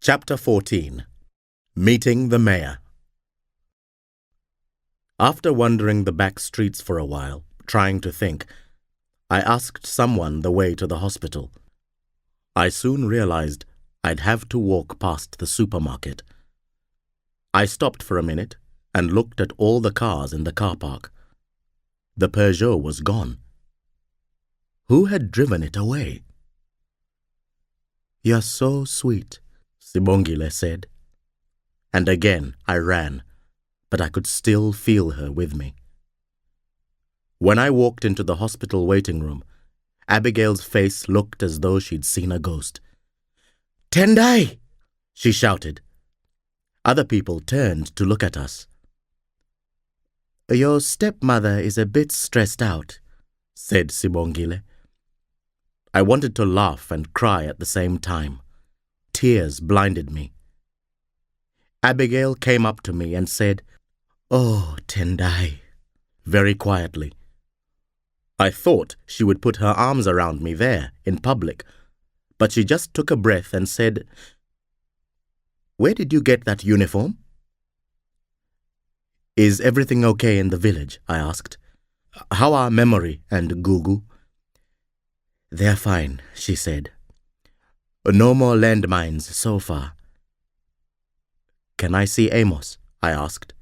Chapter 14. Meeting the Mayor. After wandering the back streets for a while, trying to think, I asked someone the way to the hospital. I soon realized I'd have to walk past the supermarket. I stopped for a minute and looked at all the cars in the car park. The Peugeot was gone. Who had driven it away? "You're so sweet," Sibongile said. And again I ran, but I could still feel her with me. When I walked into the hospital waiting room, Abigail's face looked as though she'd seen a ghost. "Tendai!" she shouted. Other people turned to look at us. "Your stepmother is a bit stressed out," said Sibongile. I wanted to laugh and cry at the same time. Tears blinded me. Abigail came up to me and said, "Oh, Tendai," very quietly. I thought she would put her arms around me there, in public, but she just took a breath and said, "Where did you get that uniform?" "Is everything okay in the village?" I asked. "How are Memory and Gugu?" "They're fine," she said. "No more landmines so far." "Can I see Amos?" I asked.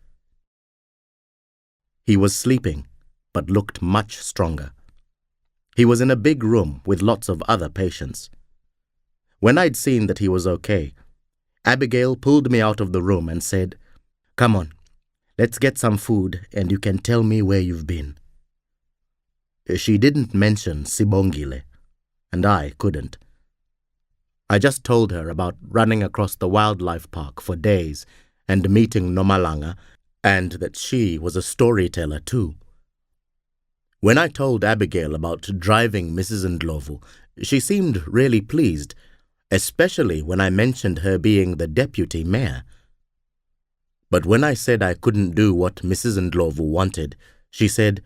He was sleeping, but looked much stronger. He was in a big room with lots of other patients. When I'd seen that he was okay, Abigail pulled me out of the room and said, "Come on, let's get some food and you can tell me where you've been." She didn't mention Sibongile, and I couldn't. I just told her about running across the wildlife park for days and meeting Nomalanga, and that she was a storyteller too. When I told Abigail about driving Mrs. Ndlovu, she seemed really pleased, especially when I mentioned her being the deputy mayor. But when I said I couldn't do what Mrs. Ndlovu wanted, she said,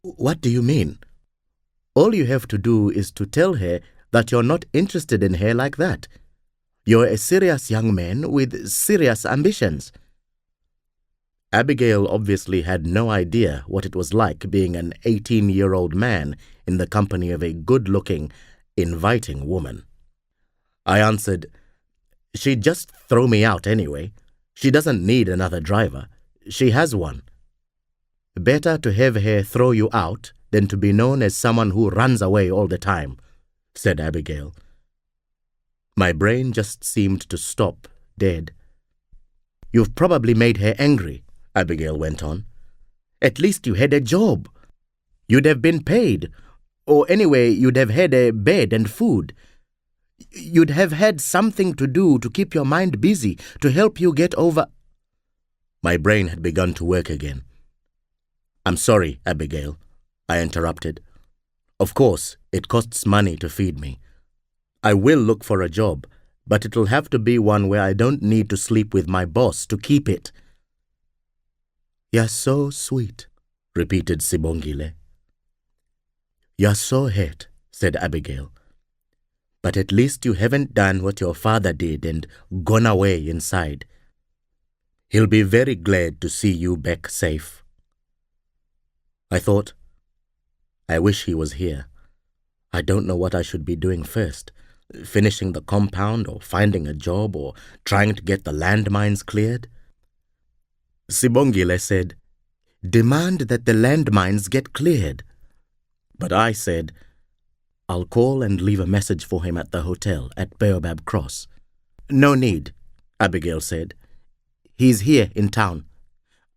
"What do you mean? All you have to do is to tell her that you're not interested in her like that. You're a serious young man with serious ambitions." Abigail obviously had no idea what it was like being an 18-year-old man in the company of a good-looking, inviting woman. I answered, "She'd just throw me out anyway. She doesn't need another driver. She has one." "Better to have her throw you out than to be known as someone who runs away all the time," said Abigail. My brain just seemed to stop dead. "You've probably made her angry," Abigail went on. "At least you had a job. You'd have been paid, or anyway, you'd have had a bed and food. You'd have had something to do to keep your mind busy, to help you get over—" My brain had begun to work again. "I'm sorry, Abigail," I interrupted. "Of course, it costs money to feed me. I will look for a job, but it'll have to be one where I don't need to sleep with my boss to keep it." "You're so sweet," repeated Sibongile. "You're so hurt," said Abigail. "But at least you haven't done what your father did and gone away inside. He'll be very glad to see you back safe." I thought, I wish he was here. I don't know what I should be doing first, finishing the compound or finding a job or trying to get the landmines cleared. Sibongile said, "Demand that the landmines get cleared." But I said, "I'll call and leave a message for him at the hotel at Baobab Cross." "No need," Abigail said. "He's here in town.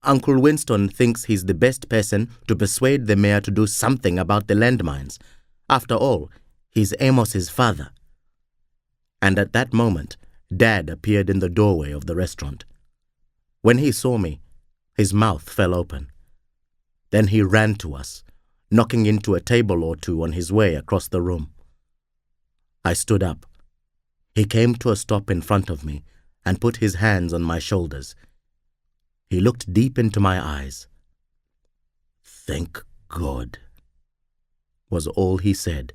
Uncle Winston thinks he's the best person to persuade the mayor to do something about the landmines. After all, he's Amos's father." And at that moment, Dad appeared in the doorway of the restaurant. When he saw me, his mouth fell open. Then he ran to us, knocking into a table or two on his way across the room. I stood up. He came to a stop in front of me and put his hands on my shoulders. He looked deep into my eyes. "Thank God," was all he said.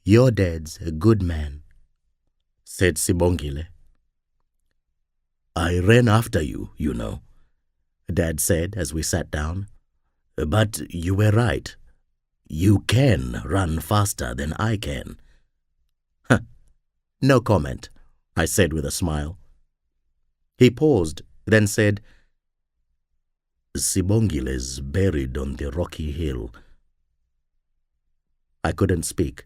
"Your dad's a good man," said Sibongile. I ran after you, you know, Dad said as we sat down. But you were right. You can run faster than I can. No comment, I said with a smile. He paused, then said, Sibongile's buried on the rocky hill. I couldn't speak.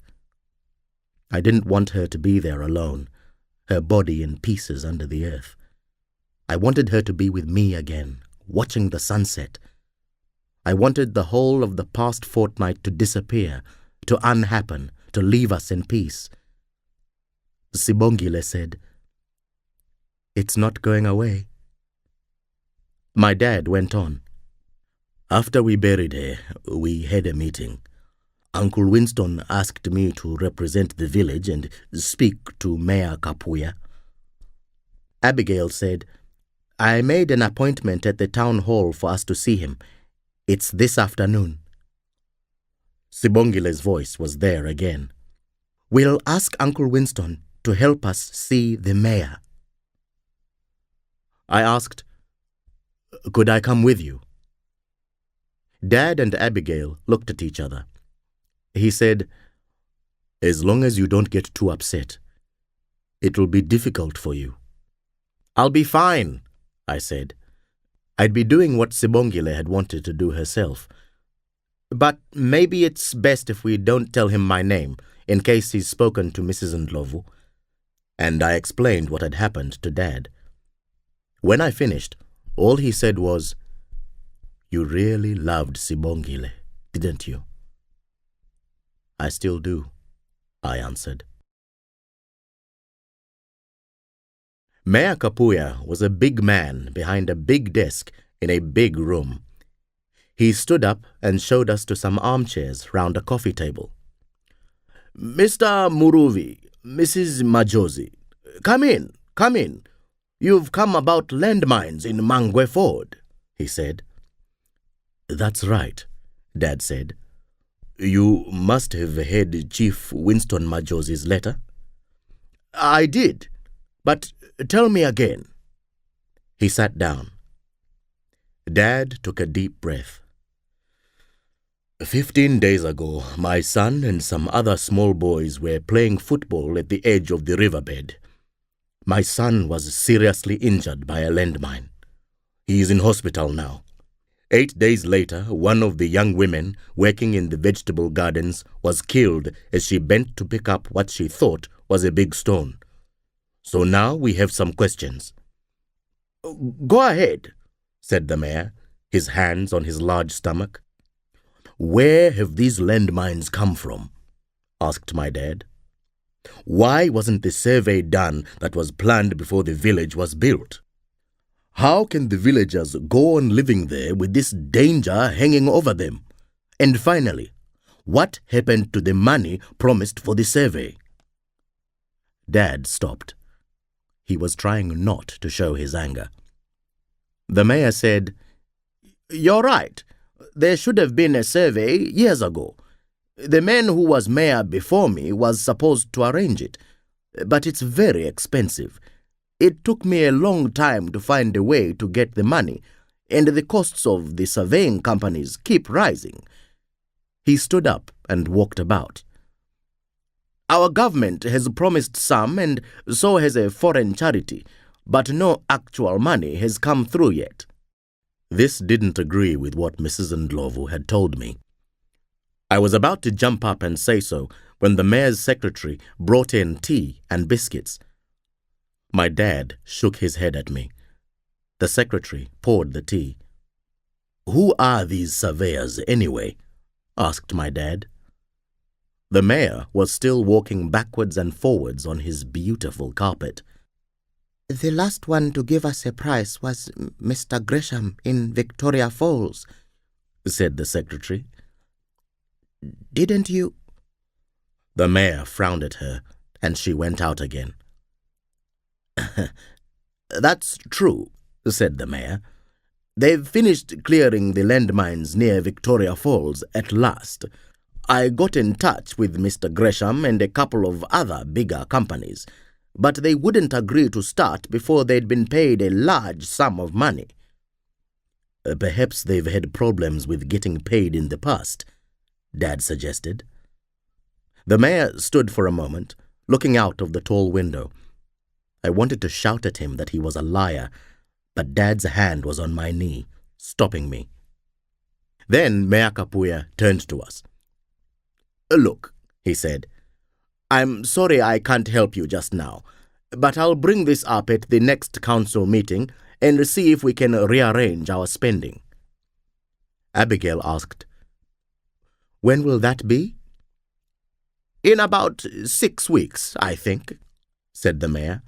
I didn't want her to be there alone, her body in pieces under the earth. I wanted her to be with me again, watching the sunset. I wanted the whole of the past fortnight to disappear, to unhappen, to leave us in peace. Sibongile said, It's not going away. My dad went on. After we buried her, we had a meeting. Uncle Winston asked me to represent the village and speak to Mayor Kapuya. Abigail said, I made an appointment at the town hall for us to see him. It's this afternoon. Sibongile's voice was there again. We'll ask Uncle Winston to help us see the mayor. I asked, Could I come with you? Dad and Abigail looked at each other. He said, As long as you don't get too upset, it will be difficult for you. I'll be fine, I said. I'd be doing what Sibongile had wanted to do herself. But maybe it's best if we don't tell him my name, in case he's spoken to Mrs. Ndlovu. And I explained what had happened to Dad. When I finished, all he said was, You really loved Sibongile, didn't you? I still do, I answered. Mayor Kapuya was a big man behind a big desk in a big room. He stood up and showed us to some armchairs round a coffee table. Mr. Muruvi, Mrs. Majozi, come in, come in. You've come about landmines in Mangwe Ford, he said. That's right, Dad said. You must have had Chief Winston Majozi's letter. I did, but tell me again. He sat down. Dad took a deep breath. 15 days ago, my son and some other small boys were playing football at the edge of the riverbed. My son was seriously injured by a landmine. He is in hospital now. 8 days later, one of the young women working in the vegetable gardens was killed as she bent to pick up what she thought was a big stone. So now we have some questions. Go ahead, said the mayor, his hands on his large stomach. Where have these landmines come from? Asked my dad. Why wasn't the survey done that was planned before the village was built? How can the villagers go on living there with this danger hanging over them? And finally, what happened to the money promised for the survey? Dad stopped. He was trying not to show his anger. The mayor said, You're right. There should have been a survey years ago. The man who was mayor before me was supposed to arrange it, but it's very expensive. It took me a long time to find a way to get the money, and the costs of the surveying companies keep rising. He stood up and walked about. Our government has promised some, and so has a foreign charity, but no actual money has come through yet. This didn't agree with what Mrs. Ndlovu had told me. I was about to jump up and say so when the mayor's secretary brought in tea and biscuits. My dad shook his head at me. The secretary poured the tea. Who are these surveyors anyway? Asked my dad. The mayor was still walking backwards and forwards on his beautiful carpet. The last one to give us a price was Mr. Gresham in Victoria Falls, said the secretary. Didn't you? The mayor frowned at her, and she went out again. That's true, said the mayor. They've finished clearing the landmines near Victoria Falls at last. I got in touch with Mr. Gresham and a couple of other bigger companies. but they wouldn't agree to start before they'd been paid a large sum of money. Perhaps they've had problems with getting paid in the past, Dad suggested. The mayor stood for a moment, looking out of the tall window. I wanted to shout at him that he was a liar, but Dad's hand was on my knee, stopping me. Then Mayor Kapuya turned to us. "Look," he said, "I'm sorry I can't help you just now, but I'll bring this up at the next council meeting and see if we can rearrange our spending." Abigail asked, "When will that be?" "In about 6 weeks, I think," said the mayor.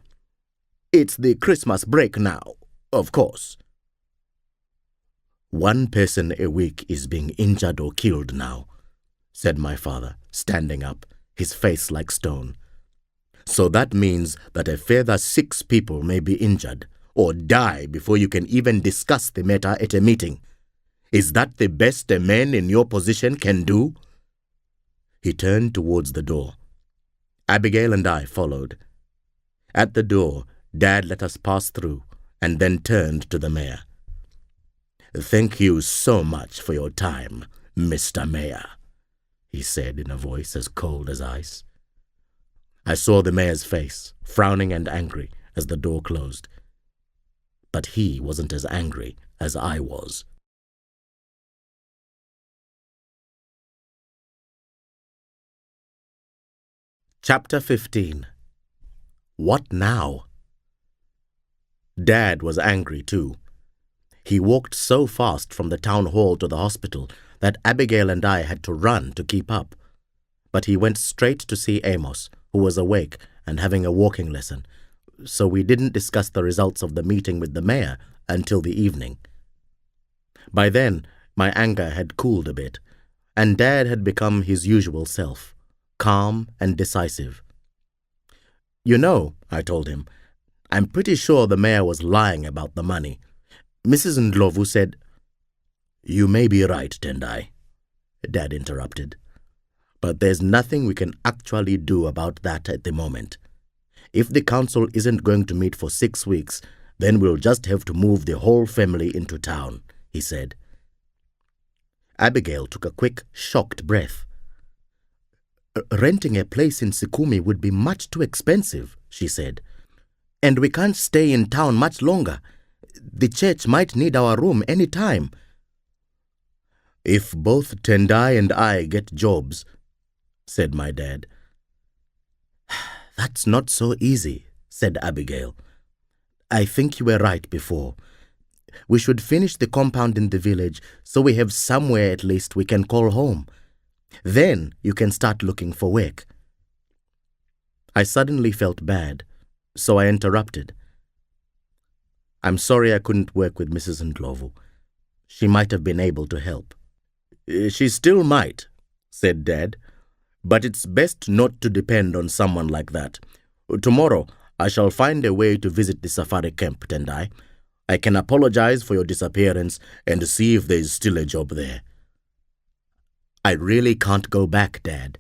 "It's the Christmas break now, of course." "One person a week is being injured or killed now," said my father, standing up, his face like stone. "So that means that a further 6 people may be injured or die before you can even discuss the matter at a meeting. Is that the best a man in your position can do?" He turned towards the door. Abigail and I followed. At the door, Dad let us pass through and then turned to the mayor. "Thank you so much for your time, Mr. Mayor," he said in a voice as cold as ice. I saw the mayor's face, frowning and angry, as the door closed. But he wasn't as angry as I was. Chapter 15. What now? Dad was angry too. He walked so fast from the town hall to the hospital that Abigail and I had to run to keep up. But he went straight to see Amos, who was awake and having a walking lesson, so we didn't discuss the results of the meeting with the mayor until the evening. By then, my anger had cooled a bit, and Dad had become his usual self, calm and decisive. "You know," I told him, "I'm pretty sure the mayor was lying about the money. Mrs. Ndlovu said—" "You may be right, Tendai," Dad interrupted. "But there's nothing we can actually do about that at the moment. If the council isn't going to meet for 6 weeks, then we'll just have to move the whole family into town," he said. Abigail took a quick, shocked breath. "Renting a place in Sikumi would be much too expensive," she said. "And we can't stay in town much longer. The church might need our room any time." "If both Tendai and I get jobs," said my dad. "That's not so easy," said Abigail. "I think you were right before. We should finish the compound in the village so we have somewhere at least we can call home. Then you can start looking for work." I suddenly felt bad, so I interrupted. "I'm sorry I couldn't work with Mrs. Ndlovu. She might have been able to help." "She still might," said Dad, "but it's best not to depend on someone like that. Tomorrow, I shall find a way to visit the safari camp, Tendai. I can apologize for your disappearance and see if there is still a job there." "I really can't go back, Dad,"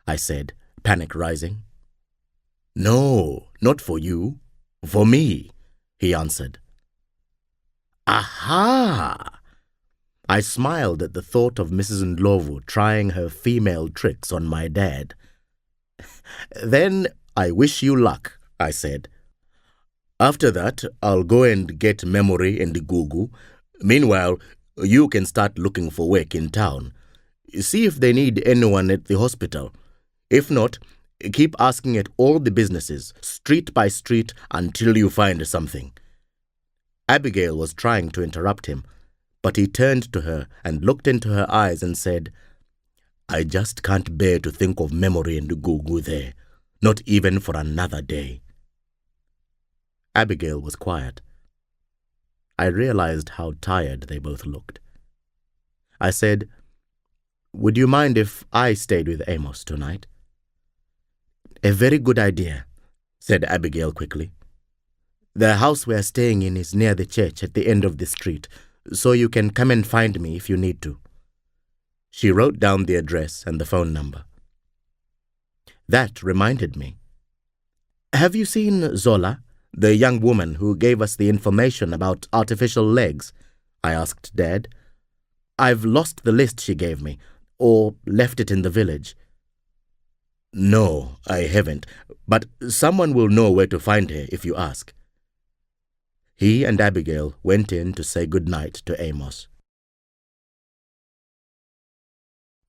I said, panic rising. "No, not for you. For me," he answered. Aha! I smiled at the thought of Mrs. Ndlovu trying her female tricks on my dad. "Then I wish you luck," I said. "After that, I'll go and get Memory and Gugu. Meanwhile, you can start looking for work in town. See if they need anyone at the hospital. If not, keep asking at all the businesses, street by street, until you find something." Abigail was trying to interrupt him, but he turned to her and looked into her eyes and said, "I just can't bear to think of Memory and Gugu there, not even for another day." Abigail was quiet. I realized how tired they both looked. I said, "Would you mind if I stayed with Amos tonight?" "A very good idea," said Abigail quickly. "The house we're staying in is near the church at the end of the street, so you can come and find me if you need to." She wrote down the address and the phone number. That reminded me. Have you seen Zola, the young woman who gave us the information about artificial legs? I asked Dad. I've lost the list she gave me, or left it in the village. No, I haven't, but someone will know where to find her if you ask. He and Abigail went in to say good night to Amos.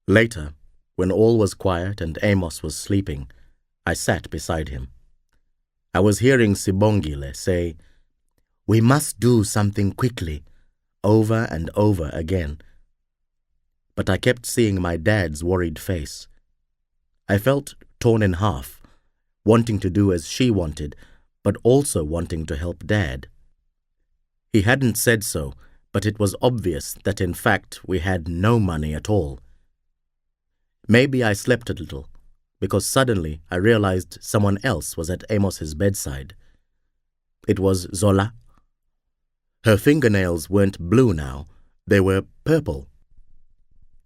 Later, when all was quiet and Amos was sleeping, I sat beside him. I was hearing Sibongile say, "We must do something quickly," over and over again. But I kept seeing my dad's worried face. I felt torn in half, wanting to do as she wanted, but also wanting to help Dad. He hadn't said so, but it was obvious that in fact we had no money at all. Maybe I slept a little, because suddenly I realized someone else was at Amos's bedside. It was Zola. Her fingernails weren't blue now, they were purple.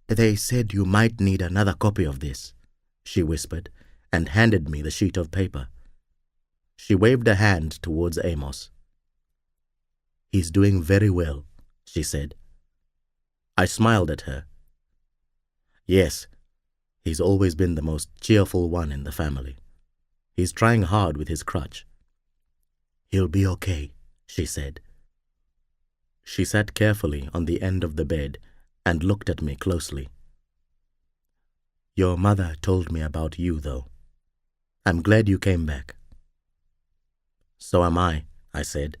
"They said you might need another copy of this," she whispered, and handed me the sheet of paper. She waved a hand towards Amos. "He's doing very well," she said. I smiled at her. Yes, he's always been the most cheerful one in the family. He's trying hard with his crutch. "He'll be okay," she said. She sat carefully on the end of the bed and looked at me closely. "Your mother told me about you, though. I'm glad you came back." "So am I," said.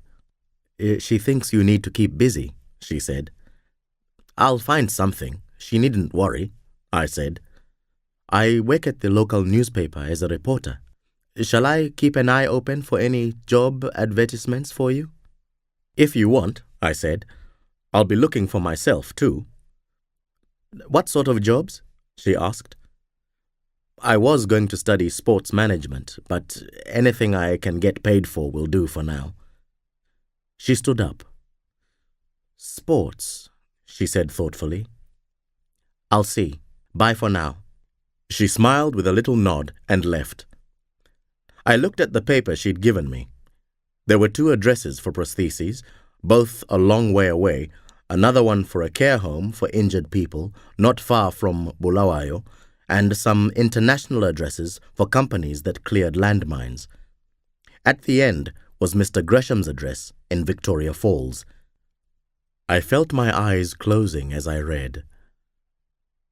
"She thinks you need to keep busy," she said. "I'll find something. She needn't worry," I said. "I work at the local newspaper as a reporter. Shall I keep an eye open for any job advertisements for you?" "If you want," I said. "I'll be looking for myself, too." "What sort of jobs?" she asked. "I was going to study sports management, but anything I can get paid for will do for now." She stood up. "Sports," she said thoughtfully. "I'll see. Bye for now." She smiled with a little nod and left. I looked at the paper she'd given me. There were 2 addresses for prostheses, both a long way away, another one for a care home for injured people not far from Bulawayo, and some international addresses for companies that cleared landmines. At the end was Mr. Gresham's address in Victoria Falls. I felt my eyes closing as I read,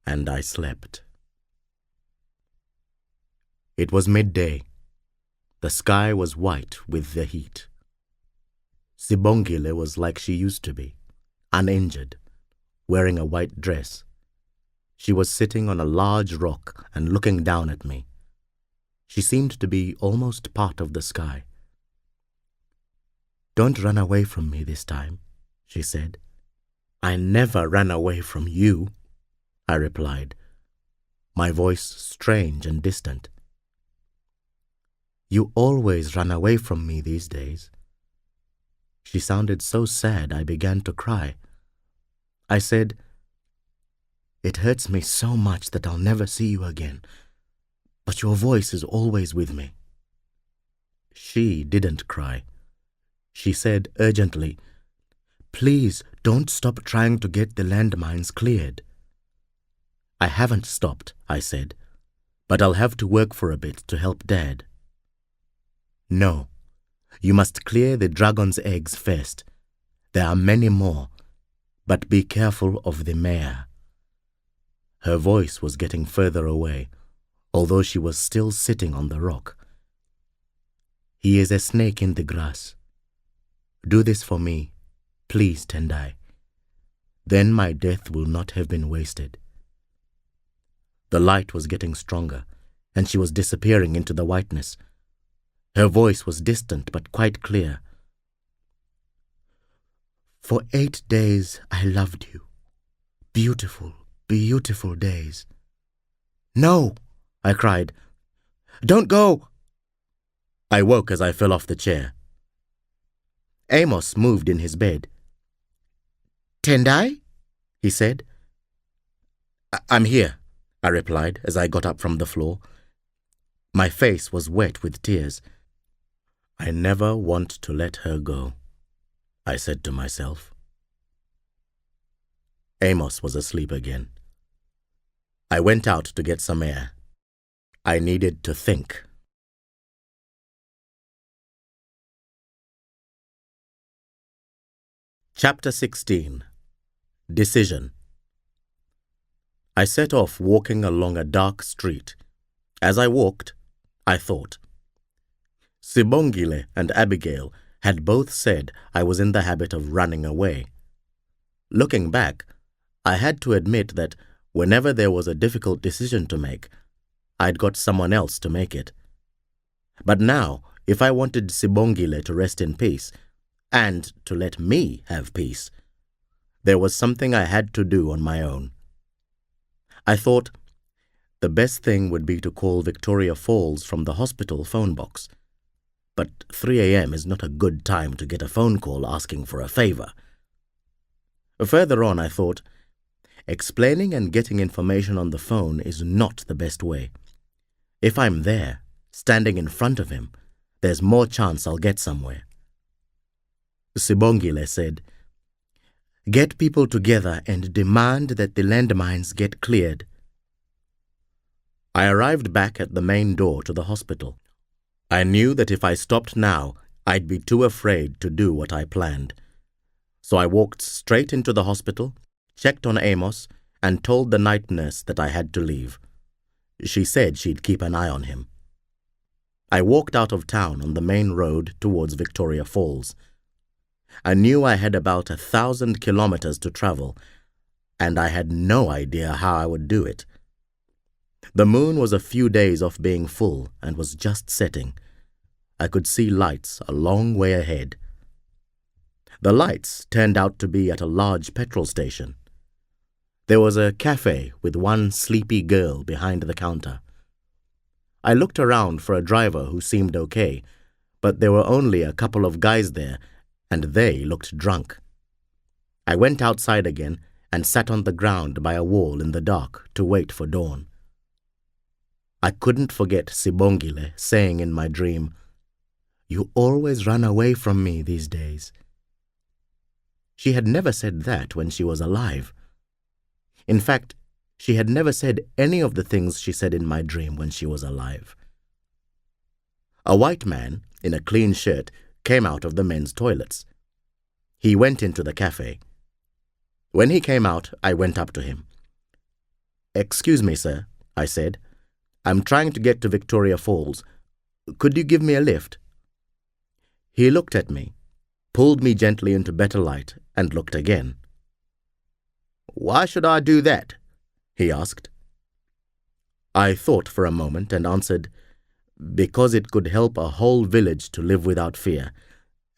and I slept. It was midday. The sky was white with the heat. Sibongile was like she used to be, uninjured, wearing a white dress. She was sitting on a large rock and looking down at me. She seemed to be almost part of the sky. "Don't run away from me this time," she said. "I never ran away from you," I replied, my voice strange and distant. "You always run away from me these days." She sounded so sad I began to cry. I said, "It hurts me so much that I'll never see you again, but your voice is always with me." She didn't cry. She said urgently, "Please don't stop trying to get the landmines cleared." "I haven't stopped," I said, "but I'll have to work for a bit to help Dad." "No, you must clear the dragon's eggs first. There are many more, but be careful of the mayor." Her voice was getting further away, although she was still sitting on the rock. "He is a snake in the grass. Do this for me, please, Tendai. Then my death will not have been wasted." The light was getting stronger, and she was disappearing into the whiteness. Her voice was distant but quite clear. "For 8 days I loved you. Beautiful, beautiful days." "No!" I cried. "Don't go!" I woke as I fell off the chair. Amos moved in his bed. "Tendai?" he said. "I'm here," I replied as I got up from the floor. My face was wet with tears. I never want to let her go, I said to myself. Amos was asleep again. I went out to get some air. I needed to think. Chapter 16. Decision. I set off walking along a dark street. As I walked, I thought. Sibongile and Abigail had both said I was in the habit of running away. Looking back, I had to admit that whenever there was a difficult decision to make, I'd got someone else to make it. But now, if I wanted Sibongile to rest in peace, and to let me have peace, there was something I had to do on my own. I thought the best thing would be to call Victoria Falls from the hospital phone box. But 3 a.m. is not a good time to get a phone call asking for a favor. Further on, I thought, explaining and getting information on the phone is not the best way. If I'm there, standing in front of him, there's more chance I'll get somewhere. Sibongile said, "Get people together and demand that the landmines get cleared." I arrived back at the main door to the hospital. I knew that if I stopped now, I'd be too afraid to do what I planned. So I walked straight into the hospital, checked on Amos, and told the night nurse that I had to leave. She said she'd keep an eye on him. I walked out of town on the main road towards Victoria Falls. I knew I had about 1,000 kilometers to travel, and I had no idea how I would do it. The moon was a few days off being full and was just setting. I could see lights a long way ahead. The lights turned out to be at a large petrol station. There was a cafe with one sleepy girl behind the counter. I looked around for a driver who seemed okay, but there were only a couple of guys there, and they looked drunk. I went outside again and sat on the ground by a wall in the dark to wait for dawn. I couldn't forget Sibongile saying in my dream, "You always run away from me these days." She had never said that when she was alive. In fact, she had never said any of the things she said in my dream when she was alive. A white man in a clean shirt came out of the men's toilets. He went into the cafe. When he came out, I went up to him. "Excuse me, sir," I said. "I'm trying to get to Victoria Falls. Could you give me a lift?" He looked at me, pulled me gently into better light, and looked again. "Why should I do that?" he asked. I thought for a moment and answered, "Because it could help a whole village to live without fear,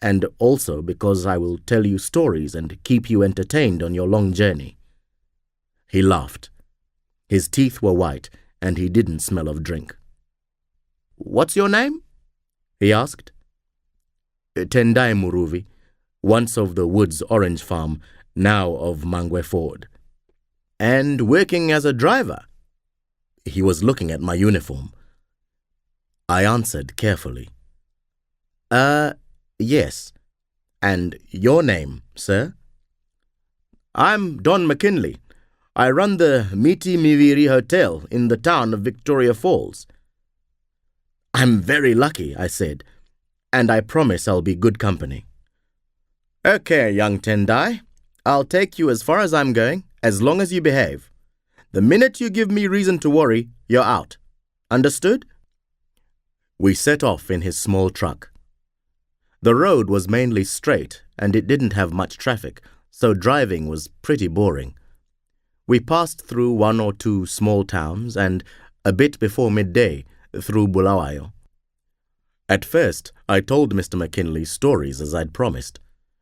and also because I will tell you stories and keep you entertained on your long journey." He laughed. His teeth were white, and he didn't smell of drink. "What's your name?" he asked. "Tendai Muruvi, once of the Woods Orange Farm, now of Mangwe Ford." "And working as a driver?" He was looking at my uniform. I answered carefully. Yes. And your name, sir?" "I'm Don McKinley. I run the Miti Miviri Hotel in the town of Victoria Falls." "I'm very lucky," I said, "and I promise I'll be good company." "Okay, young Tendai. I'll take you as far as I'm going, as long as you behave. The minute you give me reason to worry, you're out. Understood?" We set off in his small truck. The road was mainly straight, and it didn't have much traffic, so driving was pretty boring. We passed through 1 or 2 small towns and, a bit before midday, through Bulawayo. At first, I told Mr. McKinley stories as I'd promised,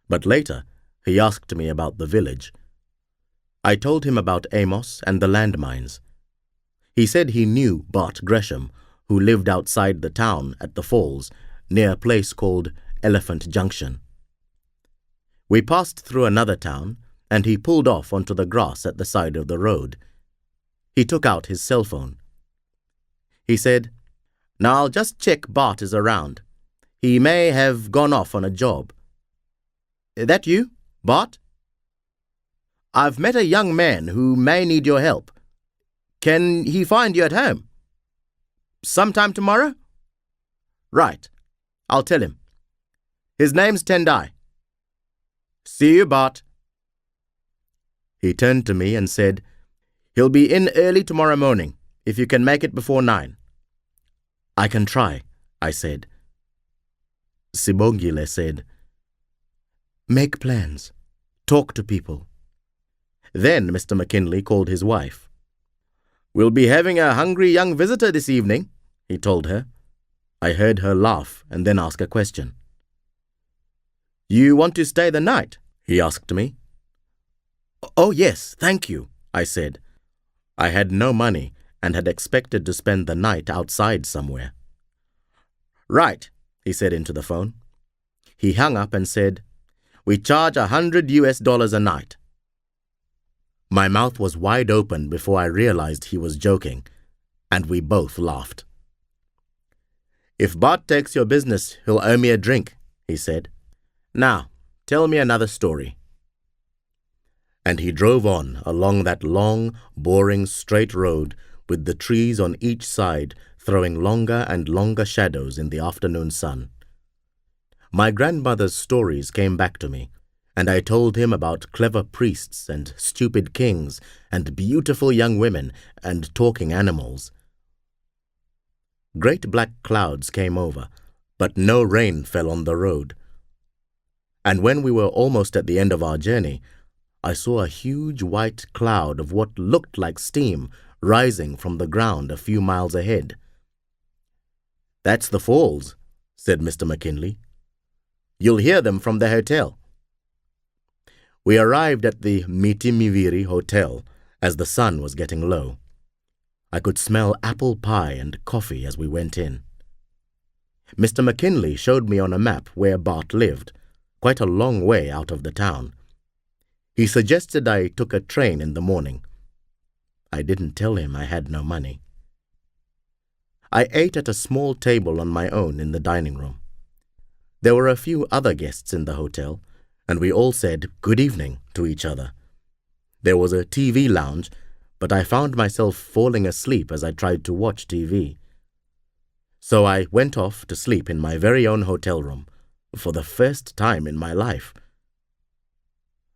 but later he asked me about the village. I told him about Amos and the landmines. He said he knew Bart Gresham, who lived outside the town at the falls, near a place called Elephant Junction. We passed through another town, and he pulled off onto the grass at the side of the road. He took out his cell phone. He said, "Now I'll just check Bart is around. He may have gone off on a job. That you, Bart? I've met a young man who may need your help. Can he find you at home? Sometime tomorrow? Right. I'll tell him. His name's Tendai. See you, Bart. He turned to me and said, He'll be in early tomorrow morning, if you can make it before 9. I can try, I said. Sibongile said, Make plans. Talk to people. Then Mr. McKinley called his wife. We'll be having a hungry young visitor this evening, he told her. I heard her laugh and then ask a question. You want to stay the night? He asked me. Oh, yes, thank you, I said. I had no money and had expected to spend the night outside somewhere. Right, he said into the phone. He hung up and said, We charge $100 a night. My mouth was wide open before I realized he was joking, and we both laughed. If Bart takes your business, he'll owe me a drink, he said. Now, tell me another story. And he drove on along that long, boring, straight road with the trees on each side throwing longer and longer shadows in the afternoon sun. My grandmother's stories came back to me, and I told him about clever priests and stupid kings and beautiful young women and talking animals. Great black clouds came over, but no rain fell on the road. And when we were almost at the end of our journey, I saw a huge white cloud of what looked like steam rising from the ground a few miles ahead. That's the falls, said Mr. McKinley. You'll hear them from the hotel. We arrived at the Mitimiviri Hotel as the sun was getting low. I could smell apple pie and coffee as we went in. Mr. McKinley showed me on a map where Bart lived, quite a long way out of the town. He suggested I took a train in the morning. I didn't tell him I had no money. I ate at a small table on my own in the dining room. There were a few other guests in the hotel, and we all said good evening to each other. There was a TV lounge, but I found myself falling asleep as I tried to watch TV. So I went off to sleep in my very own hotel room, for the first time in my life.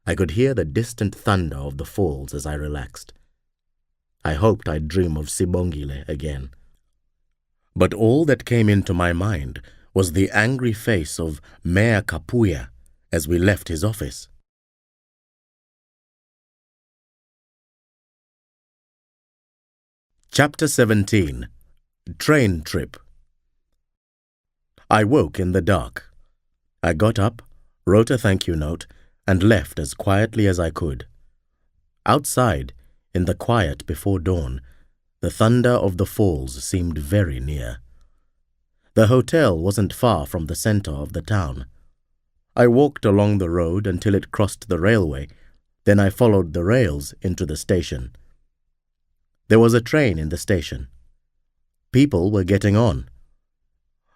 I could hear the distant thunder of the falls as I relaxed. I hoped I'd dream of Sibongile again. But all that came into my mind was the angry face of Mayor Kapuya as we left his office. Chapter 17. Train Trip. I woke in the dark. I got up, wrote a thank you note, and left as quietly as I could. Outside, in the quiet before dawn, the thunder of the falls seemed very near. The hotel wasn't far from the center of the town. I walked along the road until it crossed the railway, then I followed the rails into the station. There was a train in the station. People were getting on.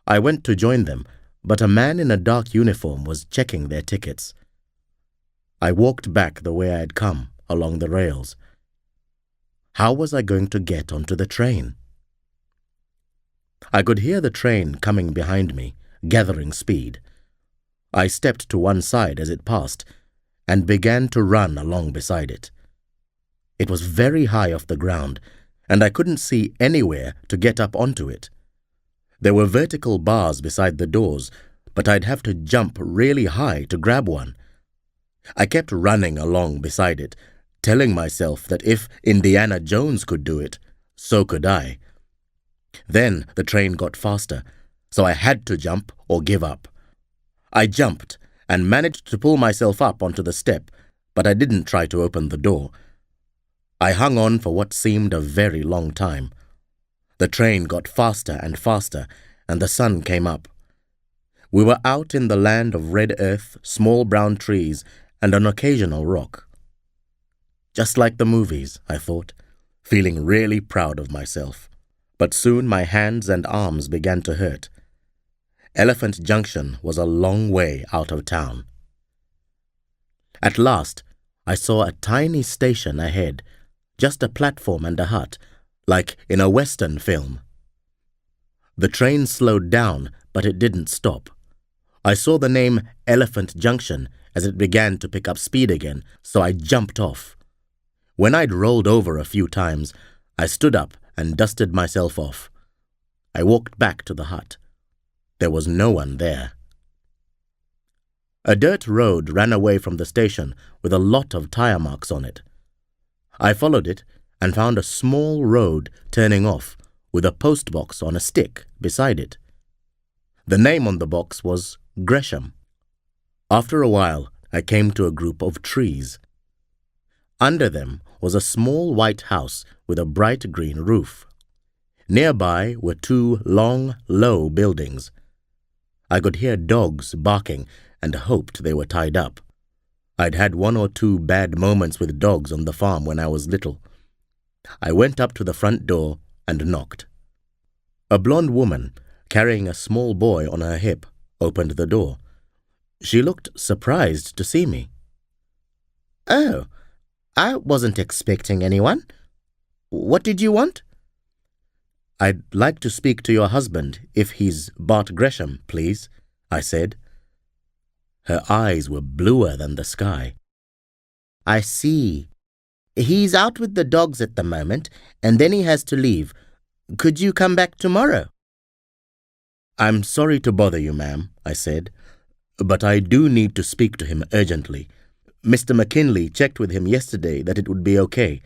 I went to join them, but a man in a dark uniform was checking their tickets. I walked back the way I had come, along the rails. How was I going to get onto the train? I could hear the train coming behind me, gathering speed. I stepped to one side as it passed, and began to run along beside it. It was very high off the ground, and I couldn't see anywhere to get up onto it. There were vertical bars beside the doors, but I'd have to jump really high to grab one. I kept running along beside it, telling myself that if Indiana Jones could do it, so could I. Then the train got faster, so I had to jump or give up. I jumped and managed to pull myself up onto the step, but I didn't try to open the door. I hung on for what seemed a very long time. The train got faster and faster, and the sun came up. We were out in the land of red earth, small brown trees, and an occasional rock. Just like the movies, I thought, feeling really proud of myself. But soon my hands and arms began to hurt. Elephant Junction was a long way out of town. At last, I saw a tiny station ahead, just a platform and a hut, like in a Western film. The train slowed down, but it didn't stop. I saw the name Elephant Junction as it began to pick up speed again, so I jumped off. When I'd rolled over a few times, I stood up and dusted myself off. I walked back to the hut. There was no one there. A dirt road ran away from the station with a lot of tire marks on it. I followed it and found a small road turning off with a post box on a stick beside it. The name on the box was Gresham. After a while, I came to a group of trees. Under them was a small white house with a bright green roof. Nearby were two long, low buildings. I could hear dogs barking and hoped they were tied up. I'd had 1 or 2 bad moments with dogs on the farm when I was little. I went up to the front door and knocked. A blonde woman, carrying a small boy on her hip, opened the door. She looked surprised to see me. "Oh, I wasn't expecting anyone. What did you want?" "I'd like to speak to your husband, if he's Bart Gresham, please," I said. Her eyes were bluer than the sky. "I see. He's out with the dogs at the moment, and then he has to leave. Could you come back tomorrow?" "I'm sorry to bother you, ma'am," I said, "but I do need to speak to him urgently. Mr. McKinley checked with him yesterday that it would be okay.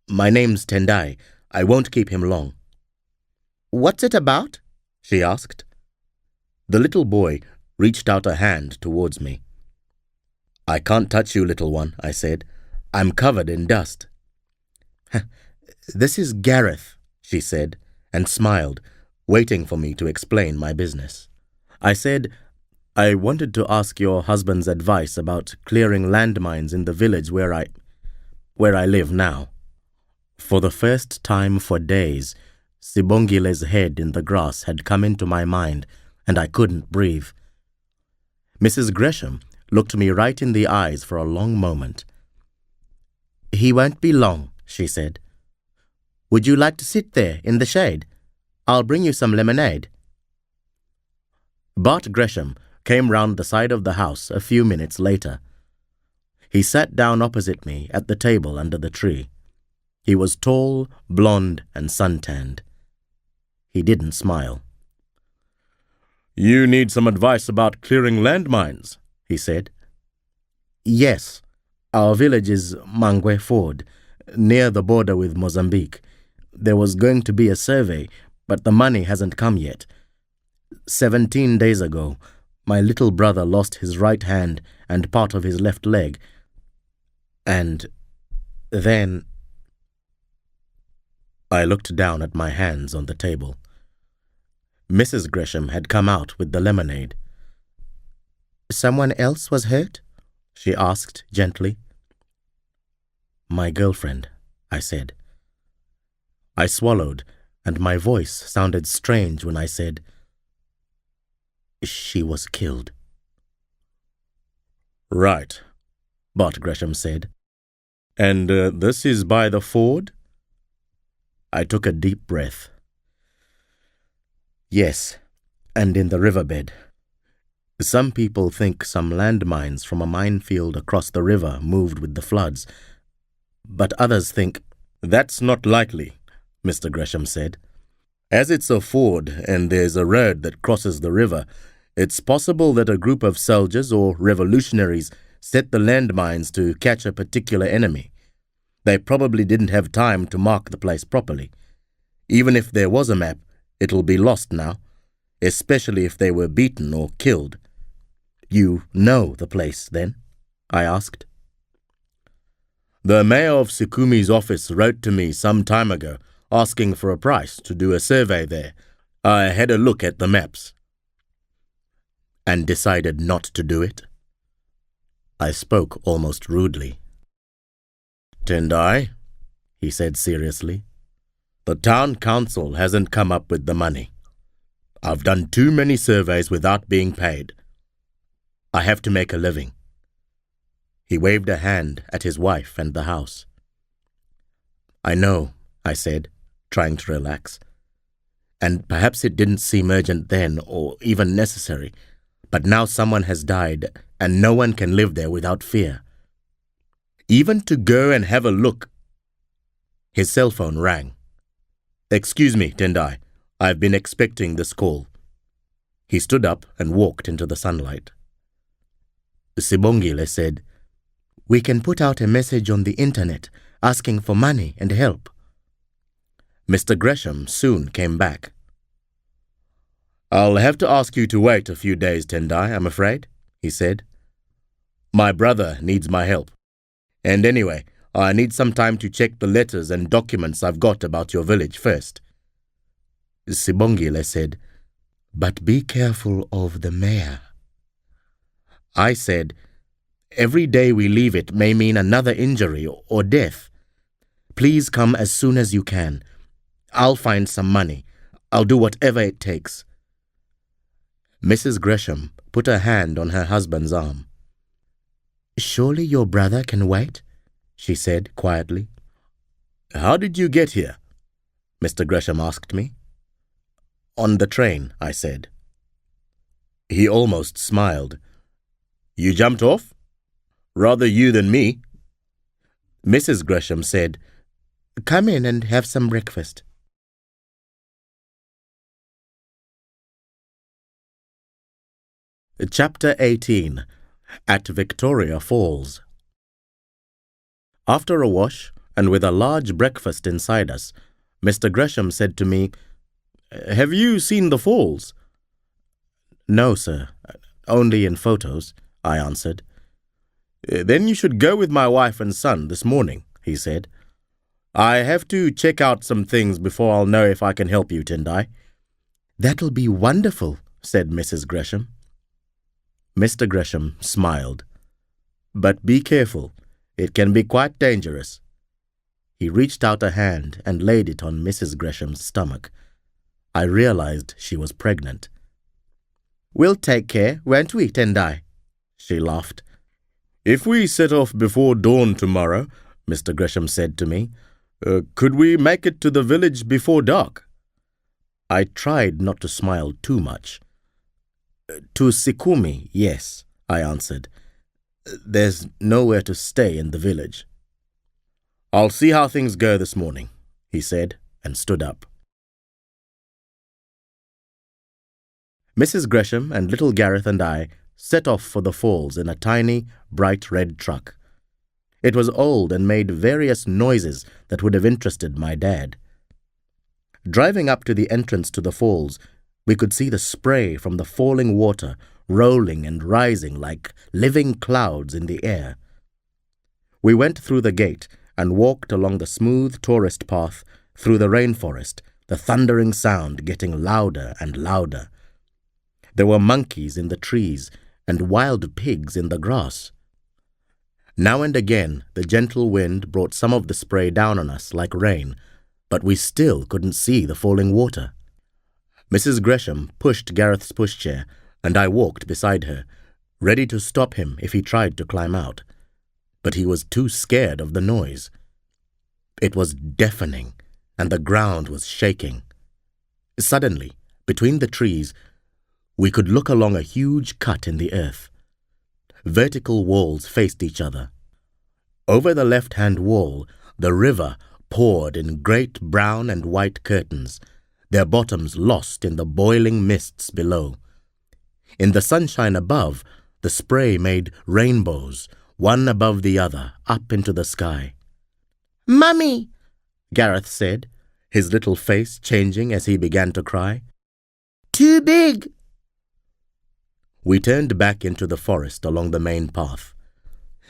My name's Tendai. I won't keep him long." "What's it about?" she asked. The little boy reached out a hand towards me. "I can't touch you, little one," I said. "I'm covered in dust." "This is Gareth," she said, and smiled, waiting for me to explain my business. I said, "I wanted to ask your husband's advice about clearing landmines in the village where I live now." For the first time for days, Sibongile's head in the grass had come into my mind, and I couldn't breathe. Mrs. Gresham looked me right in the eyes for a long moment. "He won't be long," she said. "Would you like to sit there in the shade? I'll bring you some lemonade." Bart Gresham came round the side of the house a few minutes later. He sat down opposite me at the table under the tree. He was tall, blonde, and suntanned. He didn't smile. "You need some advice about clearing landmines," he said. "Yes. Our village is Mangwe Ford, near the border with Mozambique. There was going to be a survey, but the money hasn't come yet. 17 days ago, my little brother lost his right hand and part of his left leg. And then..." I looked down at my hands on the table. Mrs. Gresham had come out with the lemonade. "Someone else was hurt?" she asked gently. "My girlfriend," I said. I swallowed, and my voice sounded strange when I said, "She was killed." "Right," Bart Gresham said. "And this is by the ford?" I took a deep breath. "Yes, and in the riverbed. Some people think some landmines from a minefield across the river moved with the floods, but others think..." "That's not likely," Mr. Gresham said. "As it's a ford and there's a road that crosses the river, it's possible that a group of soldiers or revolutionaries set the landmines to catch a particular enemy. They probably didn't have time to mark the place properly. Even if there was a map, it'll be lost now, especially if they were beaten or killed." "You know the place, then?" I asked. "The mayor of Sukumi's office wrote to me some time ago asking for a price to do a survey there. I had a look at the maps." "And decided not to do it?" I spoke almost rudely. "Tendai," he said seriously, "the town council hasn't come up with the money. I've done too many surveys without being paid. I have to make a living." He waved a hand at his wife and the house. "I know," I said, trying to relax. "And perhaps it didn't seem urgent then, or even necessary, but now someone has died, and no one can live there without fear. Even to go and have a look." His cell phone rang. "Excuse me, Tendai. I've been expecting this call." He stood up and walked into the sunlight. Sibongile said, "We can put out a message on the internet asking for money and help." Mr. Gresham soon came back. "I'll have to ask you to wait a few days, Tendai, I'm afraid," he said. "My brother needs my help. And anyway, I need some time to check the letters and documents I've got about your village first." Sibongile said, "But be careful of the mayor." I said, "Every day we leave it may mean another injury or death. Please come as soon as you can. I'll find some money. I'll do whatever it takes." Mrs. Gresham put her hand on her husband's arm. "Surely your brother can wait?" she said quietly. "How did you get here?" Mr. Gresham asked me. "On the train," I said. He almost smiled. "You jumped off? Rather you than me." Mrs. Gresham said, "Come in and have some breakfast." Chapter 18. At Victoria Falls. After a wash, and with a large breakfast inside us, Mr. Gresham said to me, "Have you seen the falls?" "No, sir. Only in photos," I answered. "Then you should go with my wife and son this morning," he said. "I have to check out some things before I'll know if I can help you, Tendai." "That'll be wonderful," said Mrs. Gresham. Mr. Gresham smiled. "But be careful. It can be quite dangerous." He reached out a hand and laid it on Mrs. Gresham's stomach. I realized she was pregnant. "We'll take care, won't we, Tendai?" She laughed. "If we set off before dawn tomorrow," Mr. Gresham said to me, "could we make it to the village before dark?" I tried not to smile too much. "To Sikumi, yes," I answered. "There's nowhere to stay in the village." "I'll see how things go this morning," he said, and stood up. Mrs. Gresham and little Gareth and I set off for the falls in a tiny, bright red truck. It was old and made various noises that would have interested my dad. Driving up to the entrance to the falls, we could see the spray from the falling water rolling and rising like living clouds in the air. We went through the gate and walked along the smooth tourist path through the rainforest, the thundering sound getting louder and louder. There were monkeys in the trees and wild pigs in the grass. Now and again, the gentle wind brought some of the spray down on us like rain, but we still couldn't see the falling water. Mrs. Gresham pushed Gareth's pushchair, and I walked beside her, ready to stop him if he tried to climb out. But he was too scared of the noise. It was deafening, and the ground was shaking. Suddenly, between the trees, we could look along a huge cut in the earth. Vertical walls faced each other. Over the left-hand wall, the river poured in great brown and white curtains, their bottoms lost in the boiling mists below. In the sunshine above, the spray made rainbows, one above the other, up into the sky. "Mummy!" Gareth said, his little face changing as he began to cry. "Too big!" We turned back into the forest along the main path.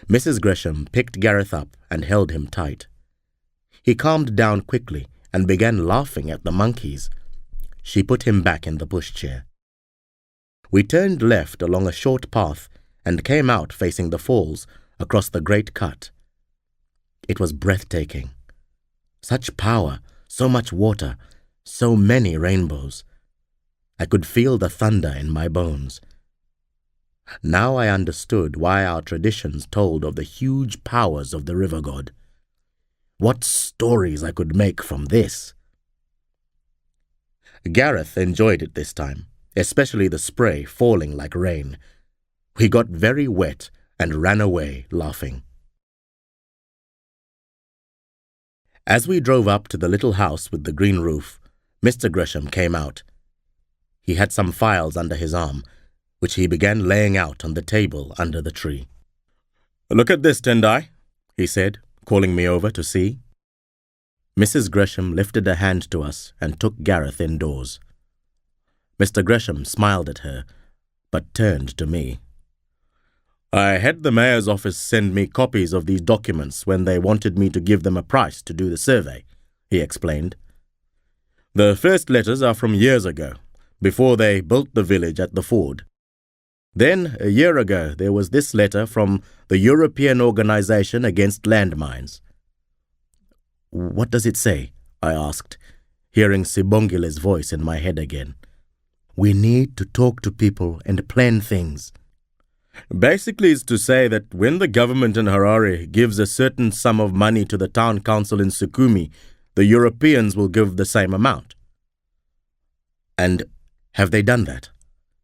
Mrs. Gresham picked Gareth up and held him tight. He calmed down quickly and began laughing at the monkeys. She put him back in the pushchair. We turned left along a short path and came out facing the falls across the great cut. It was breathtaking. Such power, so much water, so many rainbows. I could feel the thunder in my bones. Now I understood why our traditions told of the huge powers of the river god. What stories I could make from this! Gareth enjoyed it this time, especially the spray falling like rain. He got very wet and ran away laughing. As we drove up to the little house with the green roof, Mr. Gresham came out. He had some files under his arm, which he began laying out on the table under the tree. "Look at this, Tendai," he said, calling me over to see. Mrs. Gresham lifted a hand to us and took Gareth indoors. Mr. Gresham smiled at her, but turned to me. "I had the mayor's office send me copies of these documents when they wanted me to give them a price to do the survey," he explained. "The first letters are from years ago, before they built the village at the ford. Then, a year ago, there was this letter from the European Organization Against Landmines." "What does it say?" I asked, hearing Sibongile's voice in my head again. "We need to talk to people and plan things." "Basically, it's to say that when the government in Harare gives a certain sum of money to the town council in Sukumi, the Europeans will give the same amount." "And have they done that?"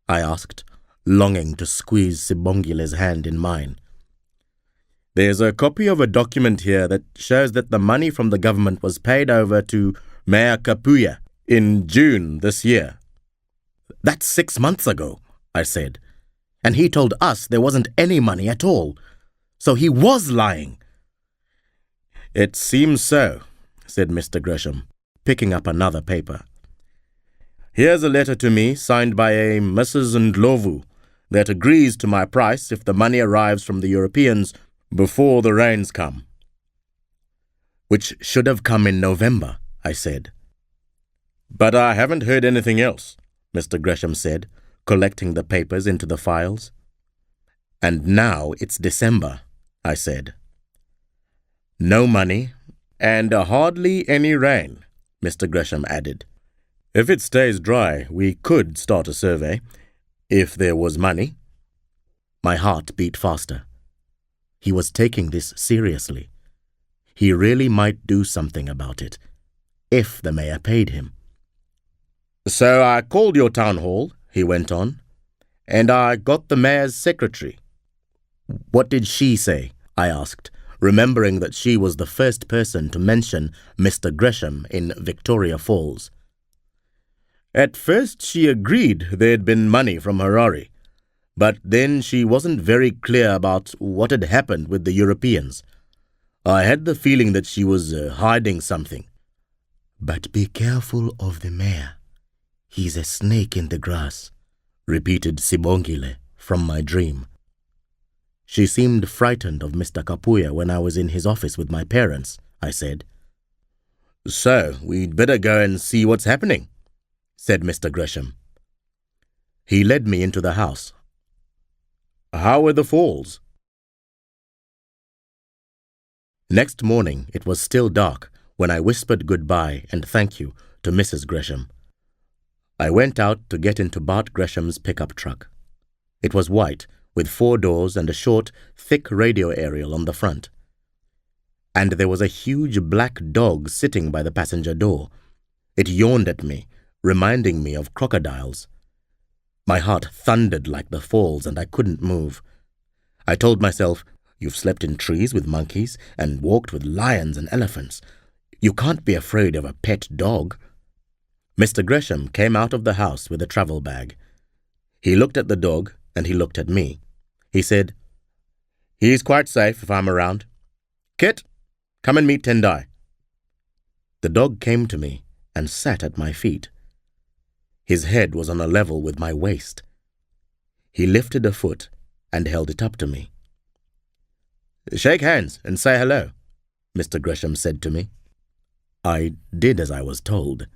I asked, longing to squeeze Sibongile's hand in mine. "There's a copy of a document here that shows that the money from the government was paid over to Mayor Kapuya in June this year." "That's 6 months ago," I said. "And he told us there wasn't any money at all. So he was lying." "It seems so," said Mr. Gresham, picking up another paper. "Here's a letter to me signed by a Mrs. Ndlovu that agrees to my price if the money arrives from the Europeans before the rains come." "Which should have come in November," I said. "But I haven't heard anything else," Mr. Gresham said, collecting the papers into the files. "And now it's December," I said. "No money, and hardly any rain," Mr. Gresham added. "If it stays dry, we could start a survey, if there was money." My heart beat faster. He was taking this seriously. He really might do something about it, if the mayor paid him. "So I called your town hall," he went on, "and I got the mayor's secretary." "What did she say?" I asked, remembering that she was the first person to mention Mr. Gresham in Victoria Falls. "At first she agreed there'd been money from Harare, but then she wasn't very clear about what had happened with the Europeans. I had the feeling that she was hiding something." "But be careful of the mayor. He's a snake in the grass," repeated Sibongile from my dream. "She seemed frightened of Mr. Kapuya when I was in his office with my parents," I said. "So we'd better go and see what's happening," said Mr. Gresham. He led me into the house. "How were the falls?" Next morning it was still dark when I whispered goodbye and thank you to Mrs. Gresham. I went out to get into Bart Gresham's pickup truck. It was white, with 4 doors and a short, thick radio aerial on the front. And there was a huge black dog sitting by the passenger door. It yawned at me, reminding me of crocodiles. My heart thundered like the falls and I couldn't move. I told myself, "You've slept in trees with monkeys and walked with lions and elephants. You can't be afraid of a pet dog." Mr. Gresham came out of the house with a travel bag. He looked at the dog and he looked at me. He said, "He's quite safe if I'm around. Kit, come and meet Tendai." The dog came to me and sat at my feet. His head was on a level with my waist. He lifted a foot and held it up to me. "Shake hands and say hello," Mr. Gresham said to me. I did as I was told.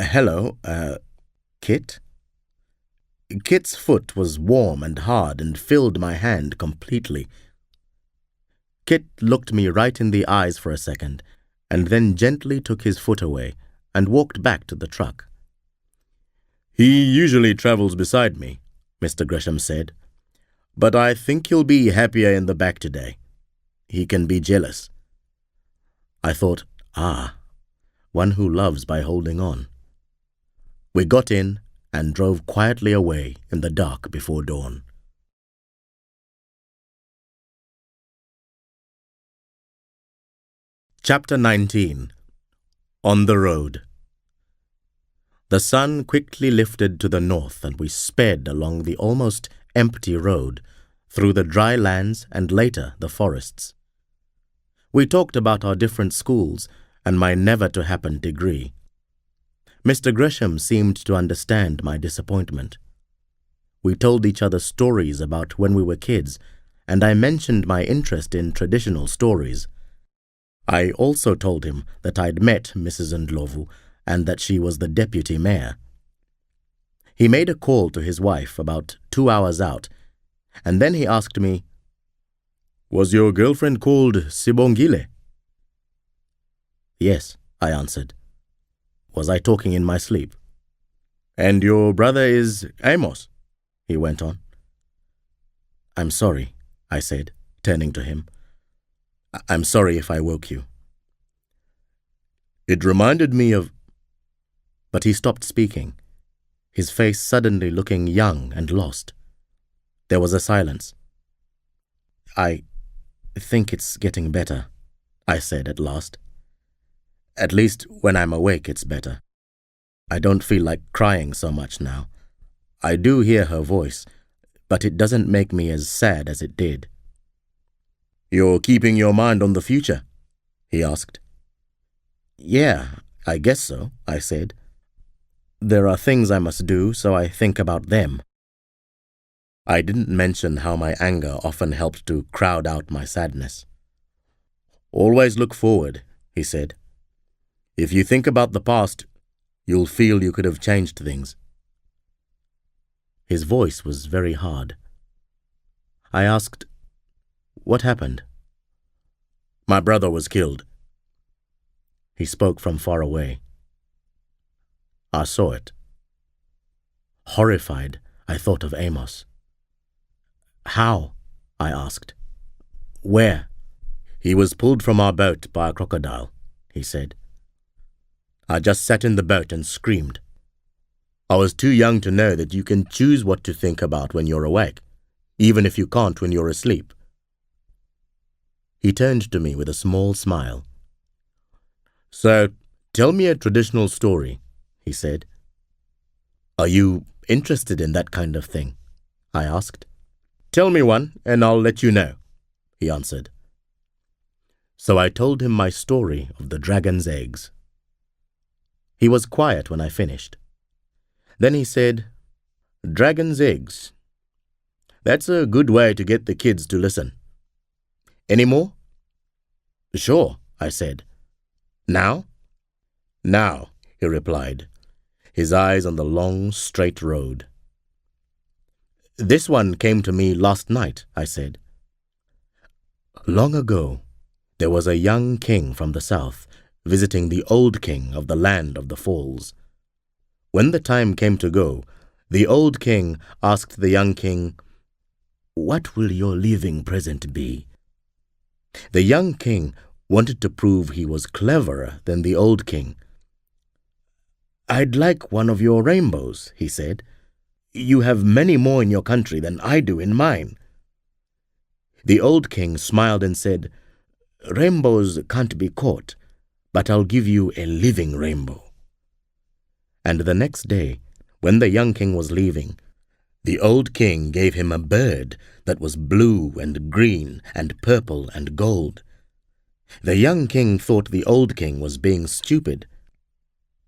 "Hello, Kit?" Kit's foot was warm and hard and filled my hand completely. Kit looked me right in the eyes for a second and then gently took his foot away and walked back to the truck. He usually travels beside me, Mr. Gresham said, but I think he'll be happier in the back today. He can be jealous. I thought, one who loves by holding on. We got in and drove quietly away in the dark before dawn. Chapter 19. On the Road. The sun quickly lifted to the north, and we sped along the almost empty road, through the dry lands and later the forests. We talked about our different schools and my never-to-happen degree. Mr. Gresham seemed to understand my disappointment. We told each other stories about when we were kids, and I mentioned my interest in traditional stories. I also told him that I'd met Mrs. Ndlovu and that she was the deputy mayor. He made a call to his wife about 2 hours out, and then he asked me, "Was your girlfriend called Sibongile?" "Yes," I answered. Was I talking in my sleep? "And your brother is Amos?" he went on. "I'm sorry," I said, turning to him. "I'm sorry if I woke you." "It reminded me of—" But he stopped speaking, his face suddenly looking young and lost. There was a silence. "I think it's getting better," I said at last. "At least when I'm awake it's better. I don't feel like crying so much now. I do hear her voice, but it doesn't make me as sad as it did." "You're keeping your mind on the future?" he asked. "Yeah, I guess so," I said. "There are things I must do, so I think about them." I didn't mention how my anger often helped to crowd out my sadness. "Always look forward," he said. "If you think about the past, you'll feel you could have changed things." His voice was very hard. I asked, "What happened?" "My brother was killed." He spoke from far away. I saw it. Horrified, I thought of Amos. "How?" I asked. "Where?" "He was pulled from our boat by a crocodile," he said. "I just sat in the boat and screamed. I was too young to know that you can choose what to think about when you're awake, even if you can't when you're asleep." He turned to me with a small smile. "So, tell me a traditional story," he said. "Are you interested in that kind of thing?" I asked. "Tell me one, and I'll let you know," he answered. So I told him my story of the dragon's eggs. He was quiet when I finished. Then he said, "Dragon's eggs. That's a good way to get the kids to listen. Any more?" "Sure," I said. "Now?" "Now," he replied, his eyes on the long, straight road. "This one came to me last night," I said. Long ago, there was a young king from the south visiting the old king of the land of the falls. When the time came to go, the old king asked the young king, 'What will your leaving present be?' The young king wanted to prove he was cleverer than the old king. 'I'd like one of your rainbows,' he said. 'You have many more in your country than I do in mine.' The old king smiled and said, 'Rainbows can't be caught, but I'll give you a living rainbow.' And the next day, when the young king was leaving, the old king gave him a bird that was blue and green and purple and gold. The young king thought the old king was being stupid,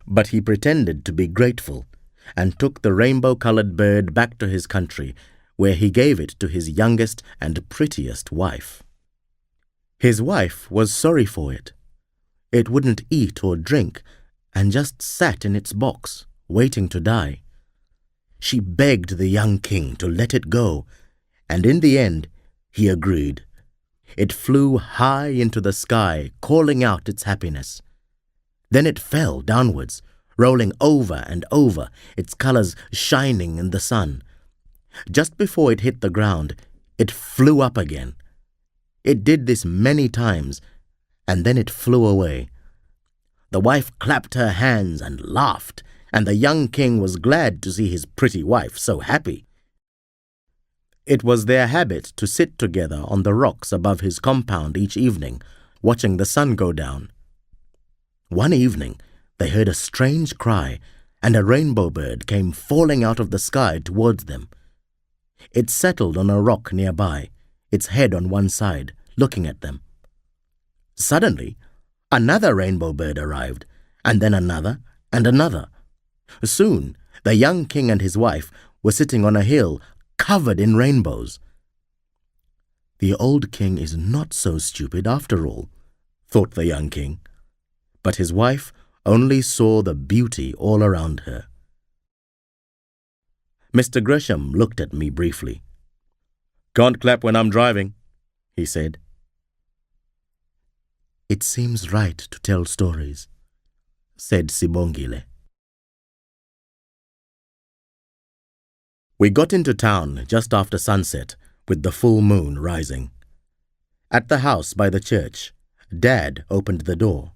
but he pretended to be grateful and took the rainbow-colored bird back to his country, where he gave it to his youngest and prettiest wife. His wife was sorry for it. It wouldn't eat or drink and just sat in its box, waiting to die. She begged the young king to let it go, and in the end, he agreed. It flew high into the sky, calling out its happiness. Then it fell downwards, rolling over and over, its colors shining in the sun. Just before it hit the ground, it flew up again. It did this many times, and then it flew away. The wife clapped her hands and laughed, and the young king was glad to see his pretty wife so happy. It was their habit to sit together on the rocks above his compound each evening, watching the sun go down. One evening, they heard a strange cry, and a rainbow bird came falling out of the sky towards them. It settled on a rock nearby, its head on one side, looking at them. Suddenly, another rainbow bird arrived, and then another and another. Soon, the young king and his wife were sitting on a hill covered in rainbows. The old king is not so stupid after all, thought the young king. But his wife only saw the beauty all around her. Mr. Gresham looked at me briefly. "Can't clap when I'm driving," he said. "It seems right to tell stories," said Sibongile. We got into town just after sunset, with the full moon rising. At the house by the church, Dad opened the door.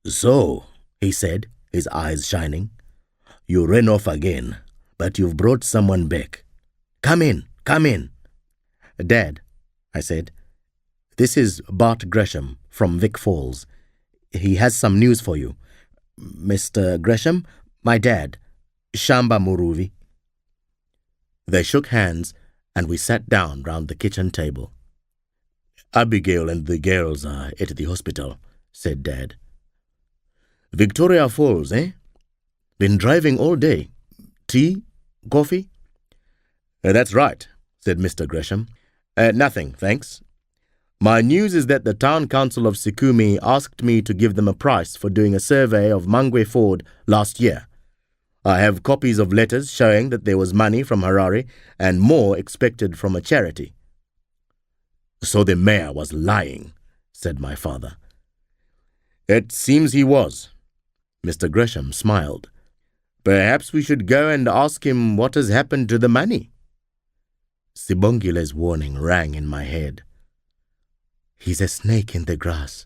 "So," he said, his eyes shining, "you ran off again, but you've brought someone back. Come in, come in." "Dad," I said, "this is Bart Gresham from Vic Falls. He has some news for you. Mr. Gresham, my dad, Shamba Muruvi." They shook hands, and we sat down round the kitchen table. "Abigail and the girls are at the hospital," said Dad. "Victoria Falls, eh? Been driving all day. Tea? Coffee?" "That's right," said Mr. Gresham. "Nothing, thanks. My news is that the town council of Sikumi asked me to give them a price for doing a survey of Mangwe Ford last year. I have copies of letters showing that there was money from Harare and more expected from a charity." "So the mayor was lying," said my father. "It seems he was." Mr. Gresham smiled. "Perhaps we should go and ask him what has happened to the money." Sibongile's warning rang in my head. "He's a snake in the grass."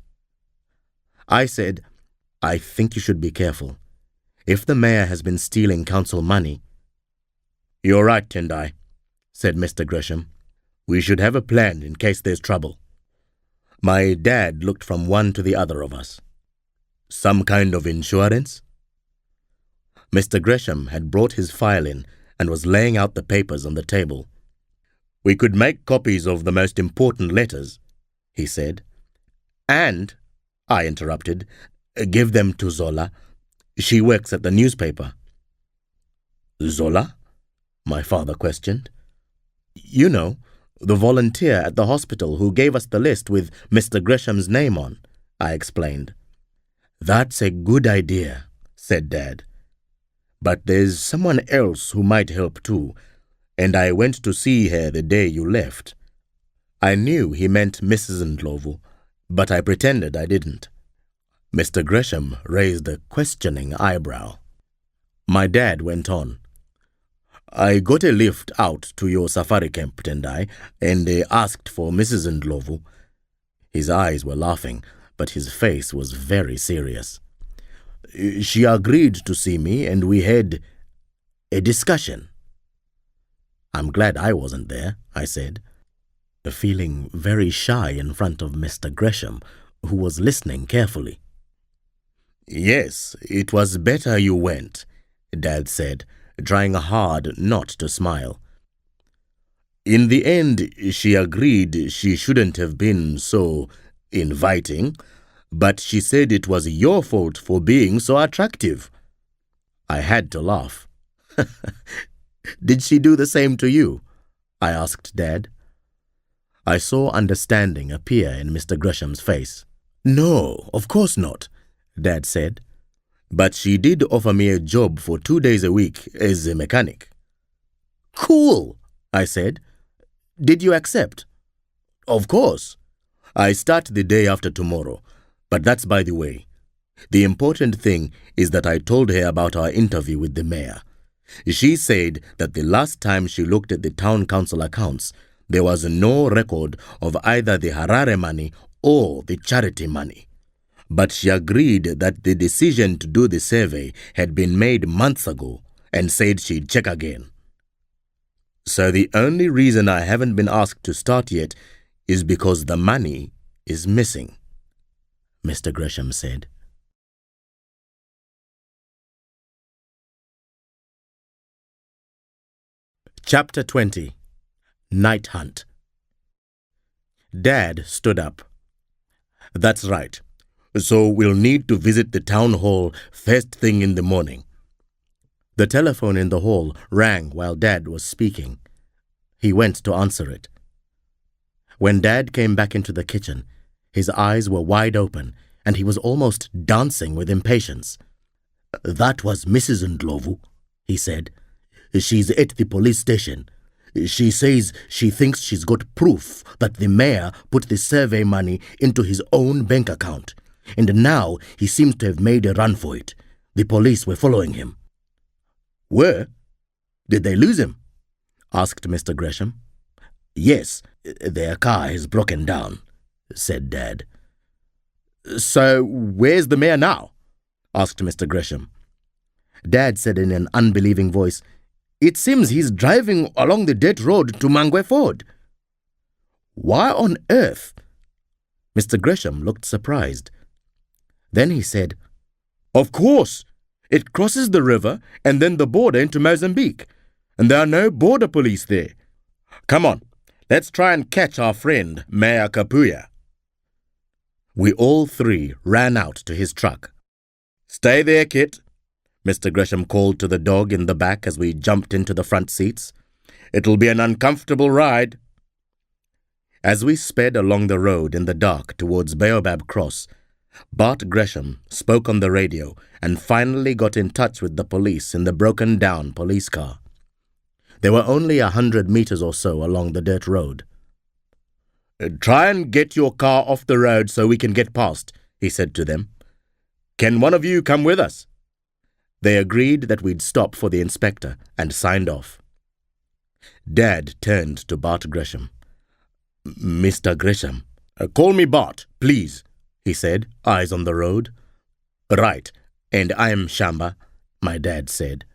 I said, "I think you should be careful. If the mayor has been stealing council money—" "You're right, Tendai," said Mr. Gresham. "We should have a plan in case there's trouble." My dad looked from one to the other of us. "Some kind of insurance?" Mr. Gresham had brought his file in and was laying out the papers on the table. "We could make copies of the most important letters," he said. "And," I interrupted, "give them to Zola. She works at the newspaper." "Zola?" my father questioned. "You know, the volunteer at the hospital who gave us the list with Mr. Gresham's name on," I explained. "That's a good idea," said Dad. "But there's someone else who might help too, and I went to see her the day you left." I knew he meant Mrs. Ndlovu, but I pretended I didn't. Mr. Gresham raised a questioning eyebrow. My dad went on. "I got a lift out to your safari camp, Tendai, and they asked for Mrs. Ndlovu." His eyes were laughing, but his face was very serious. "She agreed to see me, and we had a discussion." "I'm glad I wasn't there," I said, feeling very shy in front of Mr. Gresham, who was listening carefully. "Yes, it was better you went," Dad said, trying hard not to smile. "In the end, she agreed she shouldn't have been so inviting, but she said it was your fault for being so attractive." I had to laugh. "Did she do the same to you?" I asked Dad. I saw understanding appear in Mr. Gresham's face. "No, of course not," Dad said. "But she did offer me a job for 2 days a week as a mechanic." "Cool," I said. "Did you accept?" "Of course. I start the day after tomorrow, but that's by the way. The important thing is that I told her about our interview with the mayor. She said that the last time she looked at the town council accounts, there was no record of either the Harare money or the charity money. But she agreed that the decision to do the survey had been made months ago and said she'd check again. So the only reason I haven't been asked to start yet is because the money is missing, Mr. Gresham said. Chapter 20. Night Hunt. Dad stood up. That's right. So we'll need to visit the town hall first thing in the morning. The telephone in the hall rang while Dad was speaking. He went to answer it. When Dad came back into the kitchen, his eyes were wide open and he was almost dancing with impatience. That was Mrs. Ndlovu, he said. She's at the police station. She says she thinks she's got proof that the mayor put the survey money into his own bank account, and now he seems to have made a run for it. The police were following him. Where? Did they lose him? Asked Mr. Gresham. Yes, their car is broken down, said Dad. So where's the mayor now? Asked Mr. Gresham. Dad said in an unbelieving voice, It seems he's driving along the dirt road to Mangwe Ford. Why on earth? Mr. Gresham looked surprised. Then he said, Of course. It crosses the river and then the border into Mozambique, and there are no border police there. Come on, let's try and catch our friend, Mayor Kapuya. We all three ran out to his truck. Stay there, Kit, Mr. Gresham called to the dog in the back as we jumped into the front seats. It'll be an uncomfortable ride. As we sped along the road in the dark towards Baobab Cross, Bart Gresham spoke on the radio and finally got in touch with the police in the broken-down police car. There were only 100 meters or so along the dirt road. Try and get your car off the road so we can get past, he said to them. Can one of you come with us? They agreed that we'd stop for the inspector and signed off. Dad turned to Bart Gresham. Mr. Gresham, call me Bart, please, he said, eyes on the road. Right, and I'm Shamba, my dad said.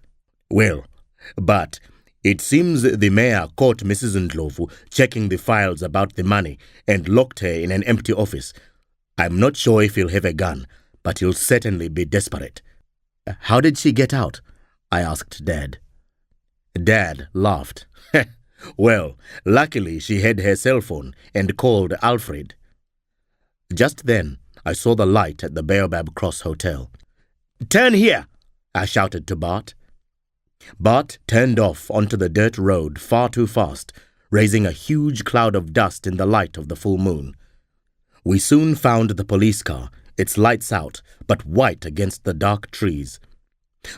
Well, but it seems the mayor caught Mrs. Ndlovu checking the files about the money and locked her in an empty office. I'm not sure if he'll have a gun, but he'll certainly be desperate. How did she get out? I asked Dad. Dad laughed. Well, luckily she had her cell phone and called Alfred. Just then, I saw the light at the Baobab Cross Hotel. Turn here, I shouted to Bart. Bart turned off onto the dirt road far too fast, raising a huge cloud of dust in the light of the full moon. We soon found the police car, its lights out, but white against the dark trees.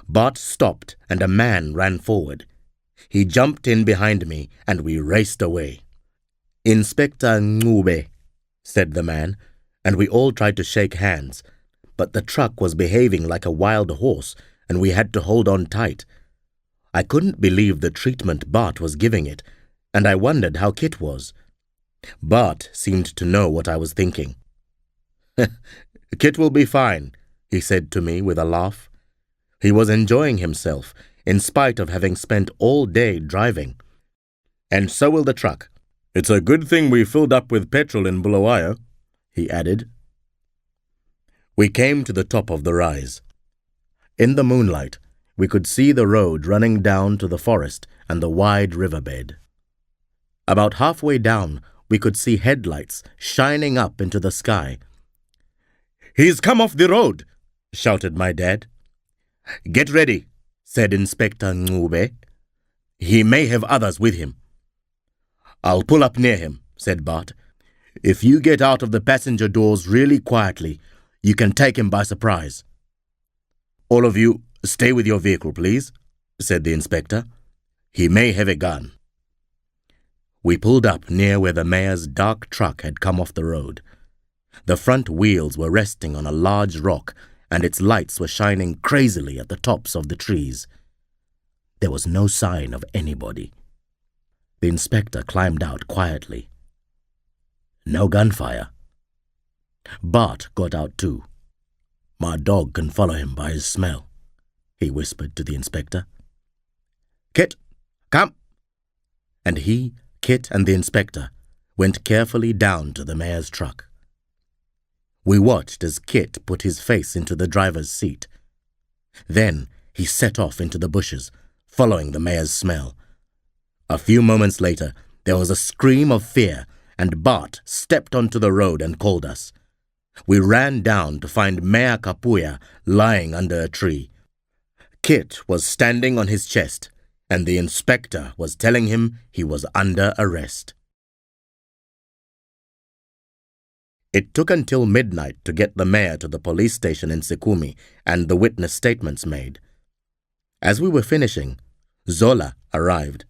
Bart stopped and a man ran forward. He jumped in behind me and we raced away. Inspector Ngube, said the man, and we all tried to shake hands, but the truck was behaving like a wild horse and we had to hold on tight. I couldn't believe the treatment Bart was giving it, and I wondered how Kit was. Bart seemed to know what I was thinking. Kit will be fine, he said to me with a laugh. He was enjoying himself, in spite of having spent all day driving. And so will the truck. It's a good thing we filled up with petrol in Bulawayo, he added. We came to the top of the rise. In the moonlight, we could see the road running down to the forest and the wide riverbed. About halfway down, we could see headlights shining up into the sky. He's come off the road, shouted my dad. Get ready, said Inspector Ngube. He may have others with him. I'll pull up near him, said Bart. If you get out of the passenger doors really quietly, you can take him by surprise. All of you, stay with your vehicle, please, said the inspector. He may have a gun. We pulled up near where the mayor's dark truck had come off the road. The front wheels were resting on a large rock, and its lights were shining crazily at the tops of the trees. There was no sign of anybody. The inspector climbed out quietly. No gunfire. Bart got out too. My dog can follow him by his smell, he whispered to the inspector. Kit, come! And he, Kit, and the inspector went carefully down to the mayor's truck. We watched as Kit put his face into the driver's seat. Then he set off into the bushes, following the mayor's smell. A few moments later, there was a scream of fear, and Bart stepped onto the road and called us. We ran down to find Mayor Kapuya lying under a tree. Kit was standing on his chest, and the inspector was telling him he was under arrest. It took until midnight to get the mayor to the police station in Sikumi and the witness statements made. As we were finishing, Zola arrived.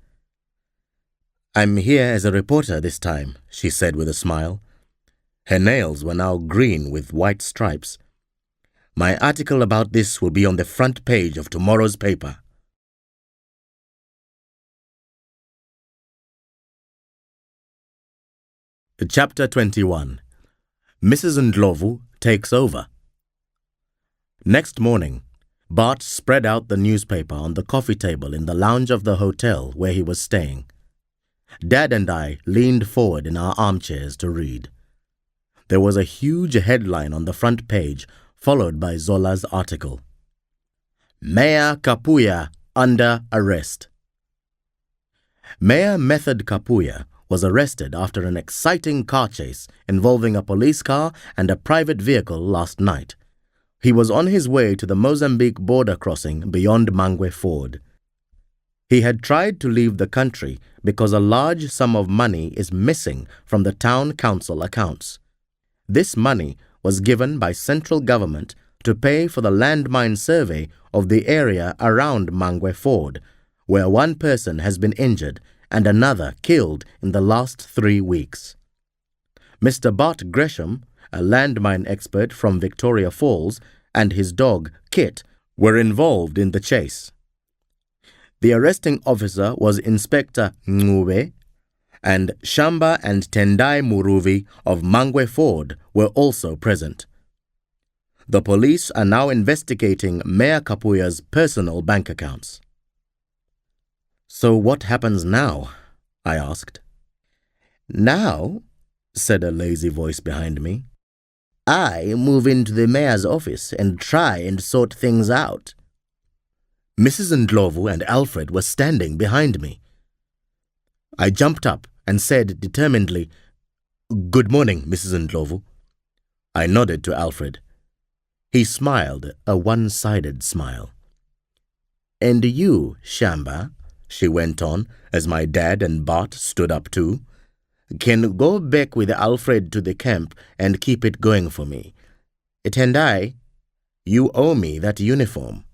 I'm here as a reporter this time, she said with a smile. Her nails were now green with white stripes. My article about this will be on the front page of tomorrow's paper. Chapter 21. Mrs. Ndlovu takes over. Next morning, Bart spread out the newspaper on the coffee table in the lounge of the hotel where he was staying. Dad and I leaned forward in our armchairs to read. There was a huge headline on the front page, followed by Zola's article. Mayor Kapuya under arrest. Mayor Method Kapuya was arrested after an exciting car chase involving a police car and a private vehicle last night. He was on his way to the Mozambique border crossing beyond Mangwe Ford. He had tried to leave the country because a large sum of money is missing from the town council accounts. This money was given by central government to pay for the landmine survey of the area around Mangwe Ford, where one person has been injured and another killed in the last 3 weeks. Mr. Bart Gresham, a landmine expert from Victoria Falls, and his dog, Kit, were involved in the chase. The arresting officer was Inspector Ngube, and Shamba and Tendai Muruvi of Mangwe Ford were also present. The police are now investigating Mayor Kapuya's personal bank accounts. So what happens now? I asked. Now, said a lazy voice behind me, I move into the mayor's office and try and sort things out. Mrs. Ndlovu and Alfred were standing behind me. I jumped up and said determinedly, Good morning, Mrs. Ndlovu. I nodded to Alfred. He smiled, a one-sided smile. And you, Shamba, she went on as my dad and Bart stood up too, can go back with Alfred to the camp and keep it going for me. Tendai, you owe me that uniform.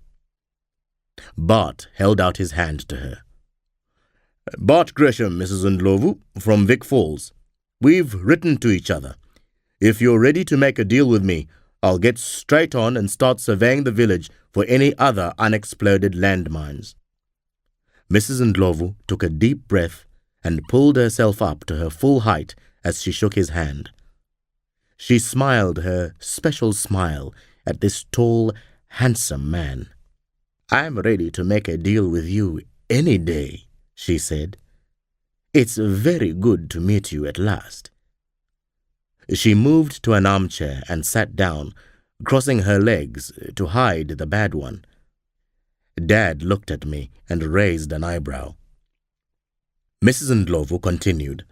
Bart held out his hand to her. Bart Gresham, Mrs. Ndlovu, from Vic Falls. We've written to each other. If you're ready to make a deal with me, I'll get straight on and start surveying the village for any other unexploded landmines. Mrs. Ndlovu took a deep breath and pulled herself up to her full height as she shook his hand. She smiled her special smile at this tall, handsome man. I'm ready to make a deal with you any day, she said. It's very good to meet you at last. She moved to an armchair and sat down, crossing her legs to hide the bad one. Dad looked at me and raised an eyebrow. Mrs. Ndlovu continued,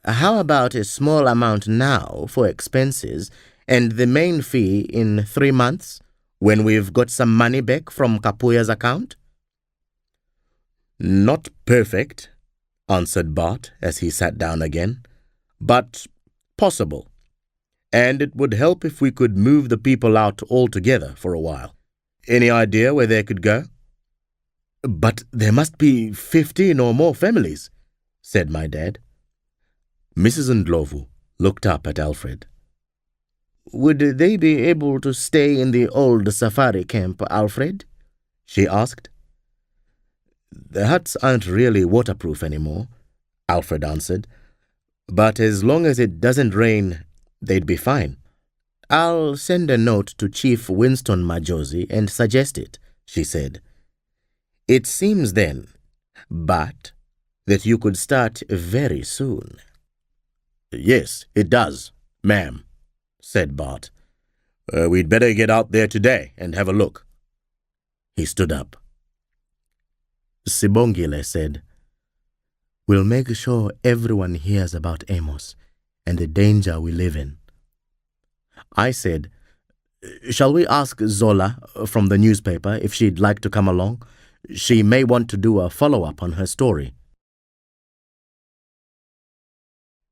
How about a small amount now for expenses and the main fee in 3 months, when we've got some money back from Kapuya's account? Not perfect, answered Bart as he sat down again, but possible. And it would help if we could move the people out altogether for a while. Any idea where they could go? But there must be 15 or more families, said my dad. Mrs. Ndlovu looked up at Alfred. Would they be able to stay in the old safari camp, Alfred? She asked. The huts aren't really waterproof anymore, Alfred answered. But as long as it doesn't rain, they'd be fine. I'll send a note to Chief Winston Majosi and suggest it, she said. It seems then, but that you could start very soon. Yes, it does, ma'am, said Bart. We'd better get out there today and have a look. He stood up. Sibongile said, We'll make sure everyone hears about Amos and the danger we live in. I said, Shall we ask Zola from the newspaper if she'd like to come along? She may want to do a follow-up on her story.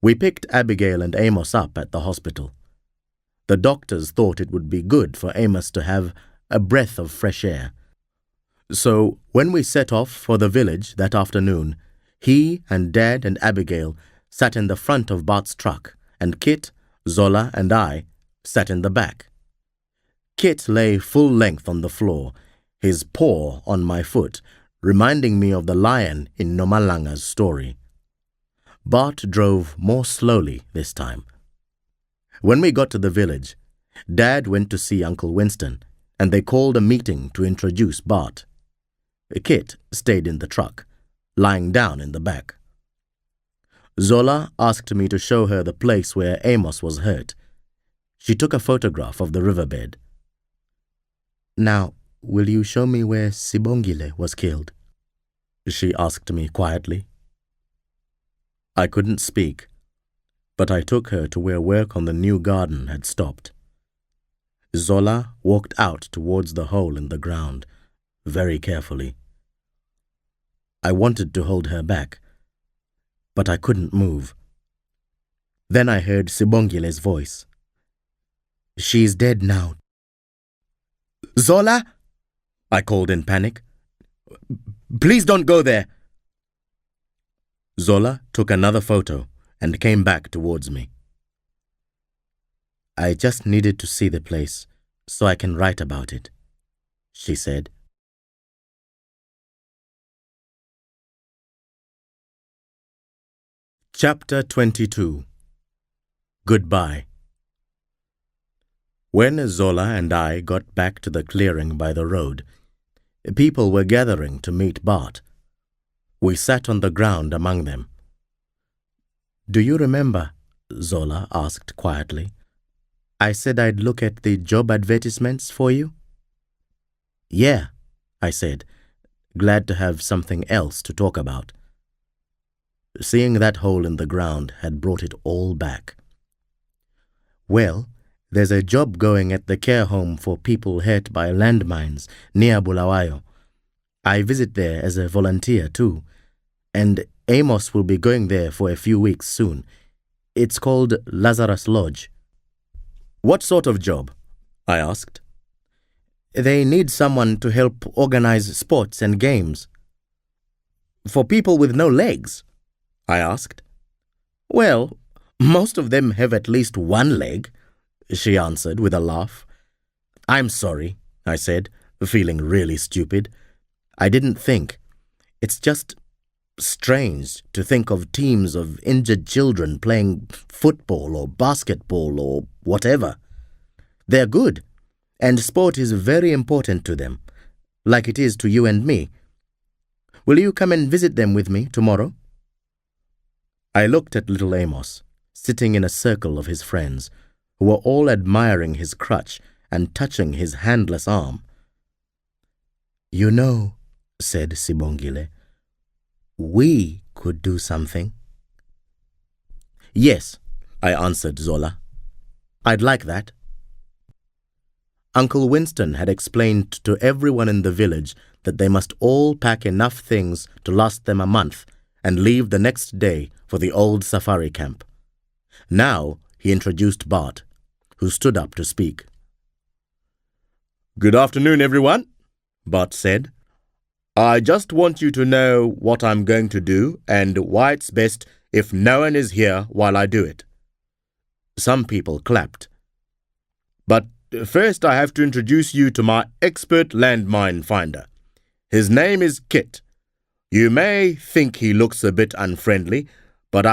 We picked Abigail and Amos up at the hospital. The doctors thought it would be good for Amos to have a breath of fresh air. So when we set off for the village that afternoon, he and Dad and Abigail sat in the front of Bart's truck, and Kit, Zola and I sat in the back. Kit lay full length on the floor, his paw on my foot, reminding me of the lion in Nomalanga's story. Bart drove more slowly this time. When we got to the village, Dad went to see Uncle Winston, and they called a meeting to introduce Bart. Kit stayed in the truck, lying down in the back. Zola asked me to show her the place where Amos was hurt. She took a photograph of the riverbed. Now, will you show me where Sibongile was killed? She asked me quietly. I couldn't speak, but I took her to where work on the new garden had stopped. Zola walked out towards the hole in the ground, very carefully. I wanted to hold her back, but I couldn't move. Then I heard Sibongile's voice. She's dead now. Zola? I called in panic. Please don't go there. Zola took another photo and came back towards me. I just needed to see the place so I can write about it, she said. Chapter 22. Goodbye. When Zola and I got back to the clearing by the road, people were gathering to meet Bart. We sat on the ground among them. Do you remember, Zola asked quietly, I said I'd look at the job advertisements for you? Yeah, I said, glad to have something else to talk about. Seeing that hole in the ground had brought it all back. Well, there's a job going at the care home for people hurt by landmines near Bulawayo. I visit there as a volunteer too, and Amos will be going there for a few weeks soon. It's called Lazarus Lodge. What sort of job? I asked. They need someone to help organize sports and games. For people with no legs? I asked. Well, most of them have at least one leg, she answered with a laugh. I'm sorry, I said, feeling really stupid. I didn't think. It's just strange to think of teams of injured children playing football or basketball or whatever. They're good, and sport is very important to them, like it is to you and me. Will you come and visit them with me tomorrow? I looked at little Amos, sitting in a circle of his friends, who were all admiring his crutch and touching his handless arm. You know, said Sibongile, we could do something. Yes, I answered Zola. I'd like that. Uncle Winston had explained to everyone in the village that they must all pack enough things to last them a month and leave the next day for the old safari camp. Now he introduced Bart, who stood up to speak. Good afternoon, everyone, Bart said. I just want you to know what I'm going to do and why it's best if no one is here while I do it. Some people clapped. But first I have to introduce you to my expert landmine finder. His name is Kit. You may think he looks a bit unfriendly, but I